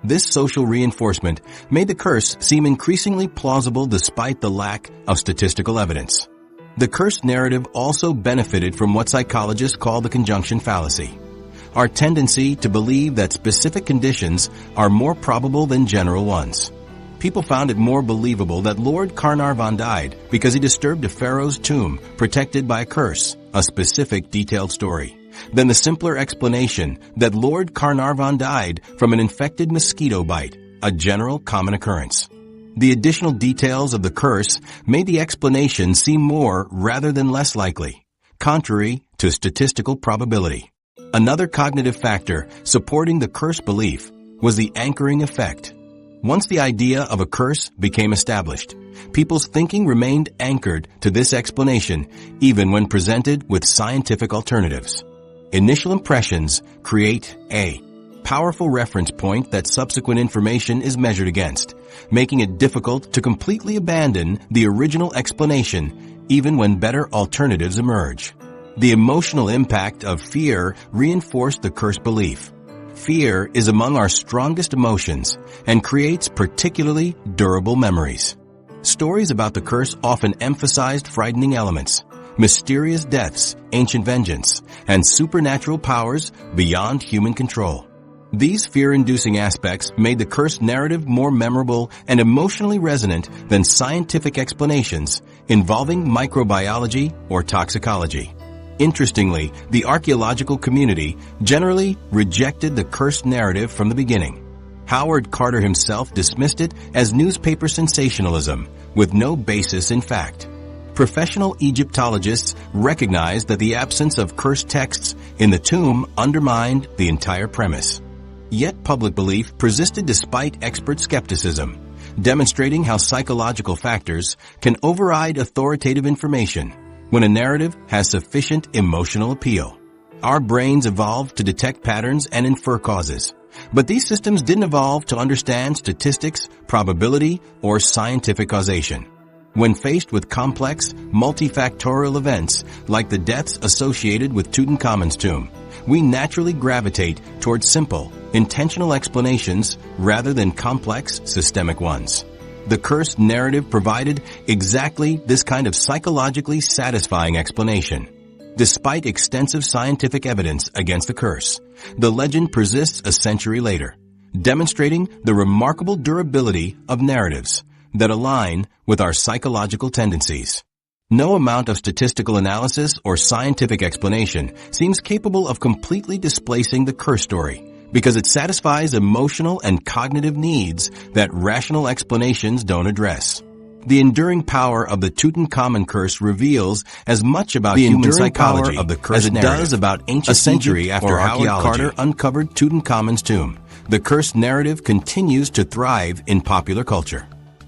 This social reinforcement made the curse seem increasingly plausible despite the lack of statistical evidence. The curse narrative also benefited from what psychologists call the conjunction fallacy, our tendency to believe that specific conditions are more probable than general ones. People found it more believable that Lord Carnarvon died because he disturbed a pharaoh's tomb protected by a curse, a specific detailed story, than the simpler explanation that Lord Carnarvon died from an infected mosquito bite, a general common occurrence. The additional details of the curse made the explanation seem more rather than less likely, contrary to statistical probability. Another cognitive factor supporting the curse belief was the anchoring effect. Once the idea of a curse became established, people's thinking remained anchored to this explanation even when presented with scientific alternatives. Initial impressions create a powerful reference point that subsequent information is measured against, making it difficult to completely abandon the original explanation even when better alternatives emerge. The emotional impact of fear reinforced the curse belief. Fear is among our strongest emotions and creates particularly durable memories. Stories about the curse often emphasized frightening elements, mysterious deaths, ancient vengeance, and supernatural powers beyond human control. These fear-inducing aspects made the curse narrative more memorable and emotionally resonant than scientific explanations involving microbiology or toxicology. Interestingly, the archaeological community generally rejected the cursed narrative from the beginning. Howard Carter himself dismissed it as newspaper sensationalism with no basis in fact. Professional Egyptologists recognized that the absence of cursed texts in the tomb undermined the entire premise. Yet public belief persisted despite expert skepticism, demonstrating how psychological factors can override authoritative information when a narrative has sufficient emotional appeal. Our brains evolved to detect patterns and infer causes, but these systems didn't evolve to understand statistics, probability, or scientific causation. When faced with complex, multifactorial events like the deaths associated with Tutankhamun's tomb, we naturally gravitate towards simple, intentional explanations rather than complex, systemic ones. The cursed narrative provided exactly this kind of psychologically satisfying explanation. Despite extensive scientific evidence against the curse, the legend persists a century later, demonstrating the remarkable durability of narratives that align with our psychological tendencies. No amount of statistical analysis or scientific explanation seems capable of completely displacing the curse story, because it satisfies emotional and cognitive needs that rational explanations don't address. The enduring power of the Tutankhamun curse reveals as much about human psychology as it does about ancient century after Howard Carter uncovered Tutankhamun's tomb. The cursed narrative continues to thrive in popular culture.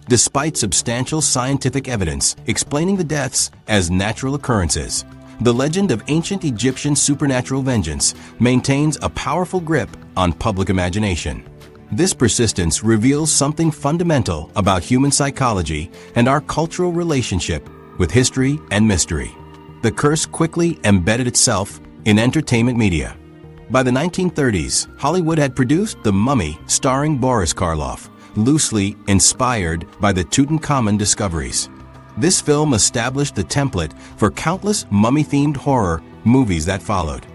Despite substantial scientific evidence explaining the deaths as natural occurrences, the legend of ancient Egyptian supernatural vengeance maintains a powerful grip on public imagination. This persistence reveals something fundamental about human psychology and our cultural relationship with history and mystery. The curse quickly embedded itself in entertainment media. By the 1930s, Hollywood had produced The Mummy starring Boris Karloff, loosely inspired by the Tutankhamun discoveries. This film established the template for countless mummy-themed horror movies that followed.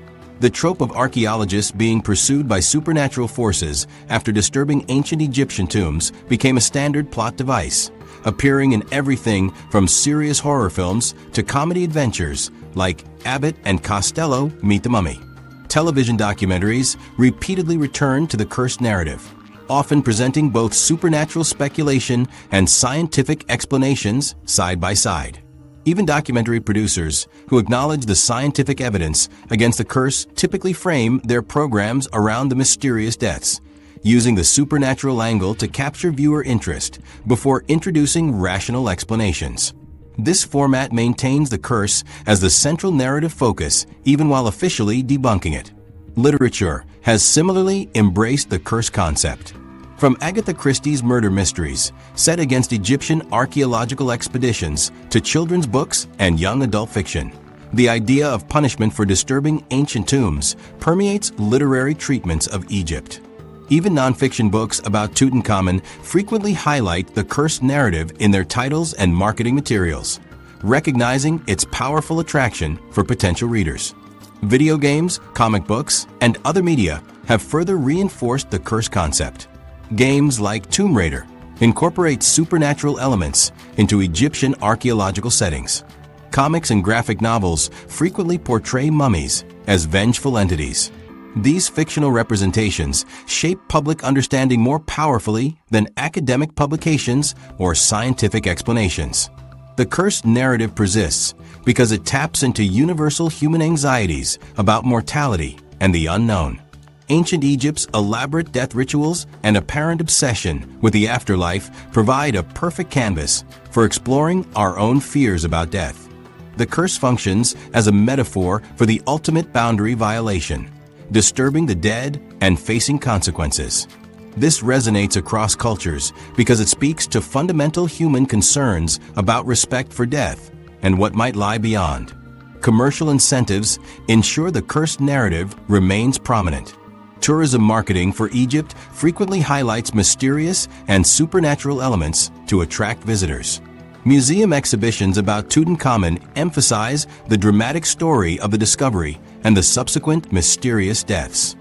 The trope of archaeologists being pursued by supernatural forces after disturbing ancient Egyptian tombs became a standard plot device, appearing in everything from serious horror films to comedy adventures like Abbott and Costello Meet the Mummy. Television documentaries repeatedly returned to the cursed narrative, often presenting both supernatural speculation and scientific explanations side by side. Even documentary producers who acknowledge the scientific evidence against the curse typically frame their programs around the mysterious deaths, using the supernatural angle to capture viewer interest before introducing rational explanations. This format maintains the curse as the central narrative focus even while officially debunking it. Literature has similarly embraced the curse concept. From Agatha Christie's murder mysteries set against Egyptian archaeological expeditions to children's books and young adult fiction, the idea of punishment for disturbing ancient tombs permeates literary treatments of Egypt. Even nonfiction books about Tutankhamun frequently highlight the cursed narrative in their titles and marketing materials, recognizing its powerful attraction for potential readers. Video games, comic books, and other media have further reinforced the curse concept. Games like Tomb Raider incorporate supernatural elements into Egyptian archaeological settings. Comics and graphic novels frequently portray mummies as vengeful entities. These fictional representations shape public understanding more powerfully than academic publications or scientific explanations. The cursed narrative persists because it taps into universal human anxieties about mortality and the unknown. Ancient Egypt's elaborate death rituals and apparent obsession with the afterlife provide a perfect canvas for exploring our own fears about death. The curse functions as a metaphor for the ultimate boundary violation, disturbing the dead and facing consequences. This resonates across cultures because it speaks to fundamental human concerns about respect for death and what might lie beyond. Commercial incentives ensure the cursed narrative remains prominent. Tourism marketing for Egypt frequently highlights mysterious and supernatural elements to attract visitors. Museum exhibitions about Tutankhamun emphasize the dramatic story of the discovery and the subsequent mysterious deaths.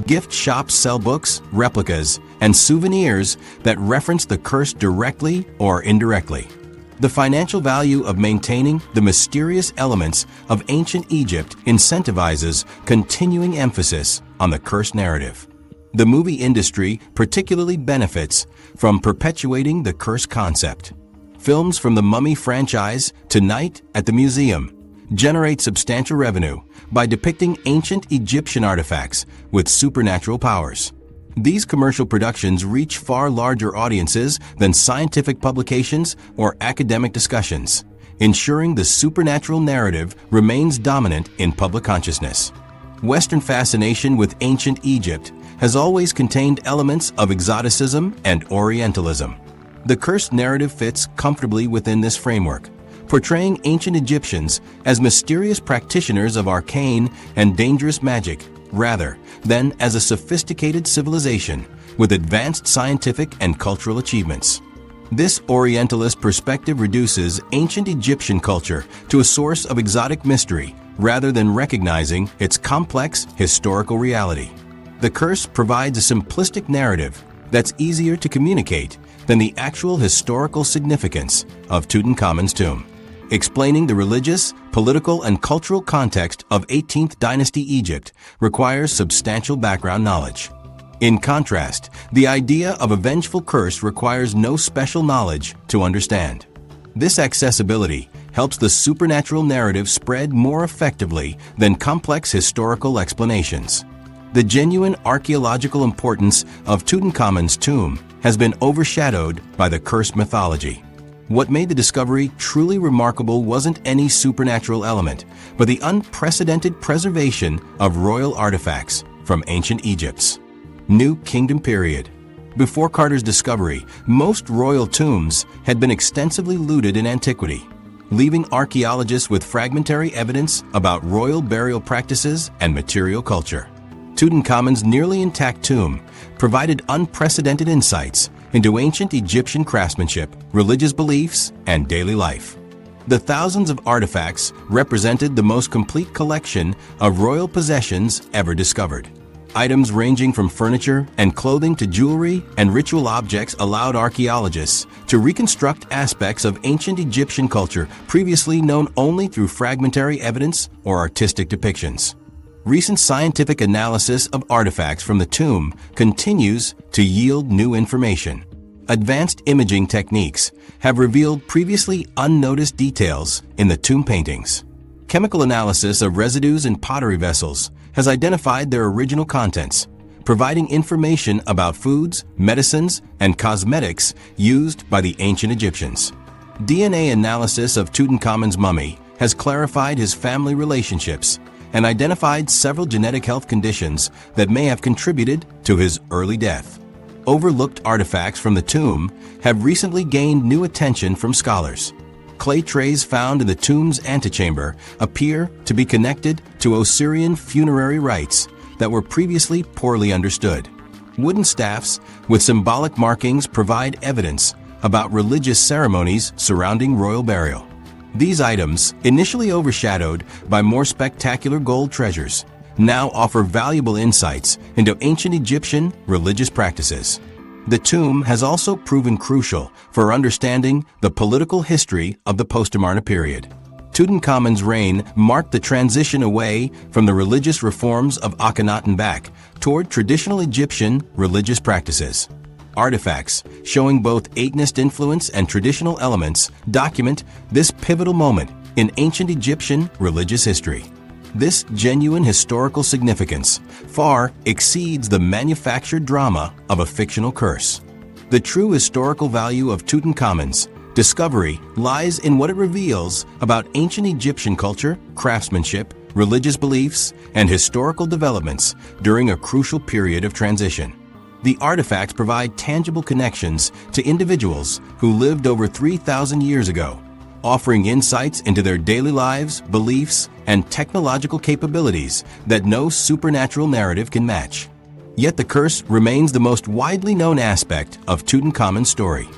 Gift shops sell books, replicas, and souvenirs that reference the curse directly or indirectly. The financial value of maintaining the mysterious elements of ancient Egypt incentivizes continuing emphasis on the curse narrative. The movie industry particularly benefits from perpetuating the curse concept. Films from the Mummy franchise to Night at the Museum generate substantial revenue by depicting ancient Egyptian artifacts with supernatural powers. These commercial productions reach far larger audiences than scientific publications or academic discussions, ensuring the supernatural narrative remains dominant in public consciousness. Western fascination with ancient Egypt has always contained elements of exoticism and Orientalism. The cursed narrative fits comfortably within this framework, portraying ancient Egyptians as mysterious practitioners of arcane and dangerous magic rather than as a sophisticated civilization with advanced scientific and cultural achievements. This Orientalist perspective reduces ancient Egyptian culture to a source of exotic mystery rather than recognizing its complex historical reality. The curse provides a simplistic narrative that's easier to communicate than the actual historical significance of Tutankhamun's tomb. Explaining the religious, political, and cultural context of 18th dynasty Egypt requires substantial background knowledge. In contrast, the idea of a vengeful curse requires no special knowledge to understand. This accessibility helps the supernatural narrative spread more effectively than complex historical explanations. The genuine archaeological importance of Tutankhamun's tomb has been overshadowed by the cursed mythology. What made the discovery truly remarkable wasn't any supernatural element, but the unprecedented preservation of royal artifacts from ancient Egypt's New Kingdom period. Before Carter's discovery, most royal tombs had been extensively looted in antiquity, leaving archaeologists with fragmentary evidence about royal burial practices and material culture. Tutankhamun's nearly intact tomb provided unprecedented insights into ancient Egyptian craftsmanship, religious beliefs, and daily life. The thousands of artifacts represented the most complete collection of royal possessions ever discovered. Items ranging from furniture and clothing to jewelry and ritual objects allowed archaeologists to reconstruct aspects of ancient Egyptian culture previously known only through fragmentary evidence or artistic depictions. Recent scientific analysis of artifacts from the tomb continues to yield new information. Advanced imaging techniques have revealed previously unnoticed details in the tomb paintings. Chemical analysis of residues in pottery vessels has identified their original contents, providing information about foods, medicines, and cosmetics used by the ancient Egyptians. DNA analysis of Tutankhamun's mummy has clarified his family relationships and identified several genetic health conditions that may have contributed to his early death. Overlooked artifacts from the tomb have recently gained new attention from scholars. Clay trays found in the tomb's antechamber appear to be connected to Osirian funerary rites that were previously poorly understood. Wooden staffs with symbolic markings provide evidence about religious ceremonies surrounding royal burial. These items, initially overshadowed by more spectacular gold treasures, now offer valuable insights into ancient Egyptian religious practices. The tomb has also proven crucial for understanding the political history of the post-Amarna period. Tutankhamun's reign marked the transition away from the religious reforms of Akhenaten back toward traditional Egyptian religious practices. Artifacts showing both Atenist influence and traditional elements document this pivotal moment in ancient Egyptian religious history. This genuine historical significance far exceeds the manufactured drama of a fictional curse. The true historical value of Tutankhamun's discovery lies in what it reveals about ancient Egyptian culture, craftsmanship, religious beliefs, and historical developments during a crucial period of transition. The artifacts provide tangible connections to individuals who lived over 3,000 years ago, offering insights into their daily lives, beliefs, and technological capabilities that no supernatural narrative can match. Yet the curse remains the most widely known aspect of Tutankhamun's story.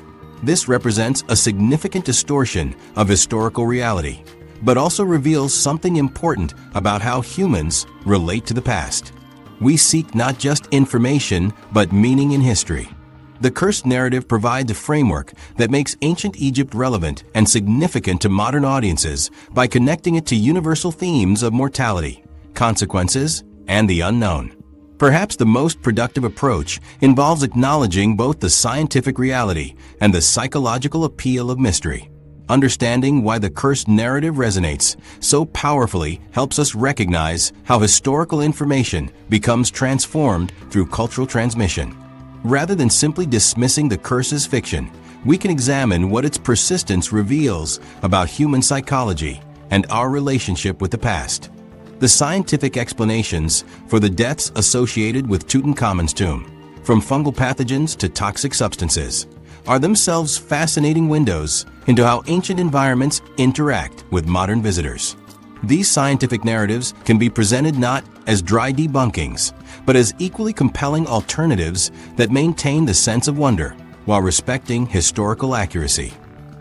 This represents a significant distortion of historical reality, but also reveals something important about how humans relate to the past. We seek not just information, but meaning in history. The cursed narrative provides a framework that makes ancient Egypt relevant and significant to modern audiences by connecting it to universal themes of mortality, consequences, and the unknown. Perhaps the most productive approach involves acknowledging both the scientific reality and the psychological appeal of mystery. Understanding why the cursed narrative resonates so powerfully helps us recognize how historical information becomes transformed through cultural transmission. Rather than simply dismissing the curse as fiction, we can examine what its persistence reveals about human psychology and our relationship with the past. The scientific explanations for the deaths associated with Tutankhamun's tomb, from fungal pathogens to toxic substances, are themselves fascinating windows into how ancient environments interact with modern visitors. These scientific narratives can be presented not as dry debunkings, but as equally compelling alternatives that maintain the sense of wonder while respecting historical accuracy.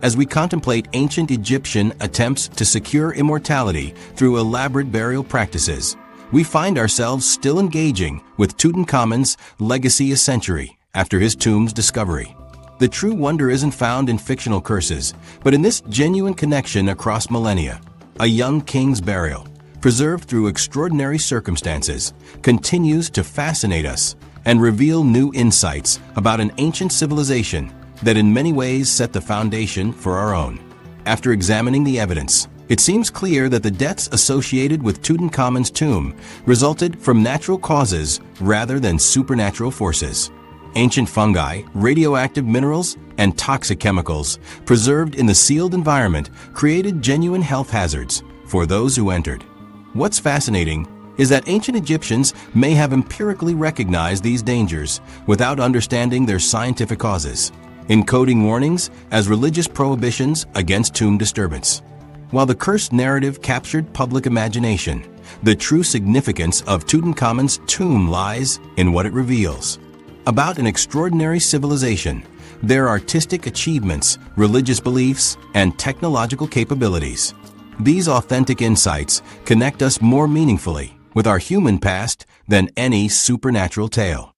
As we contemplate ancient Egyptian attempts to secure immortality through elaborate burial practices, we find ourselves still engaging with Tutankhamun's legacy a century after his tomb's discovery. The true wonder isn't found in fictional curses, but in this genuine connection across millennia. A young king's burial, preserved through extraordinary circumstances, continues to fascinate us and reveal new insights about an ancient civilization that in many ways set the foundation for our own. After examining the evidence, it seems clear that the deaths associated with Tutankhamun's tomb resulted from natural causes rather than supernatural forces. Ancient fungi, radioactive minerals, and toxic chemicals preserved in the sealed environment created genuine health hazards for those who entered. What's fascinating is that ancient Egyptians may have empirically recognized these dangers without understanding their scientific causes, encoding warnings as religious prohibitions against tomb disturbance. While the cursed narrative captured public imagination, the true significance of Tutankhamun's tomb lies in what it reveals about an extraordinary civilization, their artistic achievements, religious beliefs, and technological capabilities. These authentic insights connect us more meaningfully with our human past than any supernatural tale.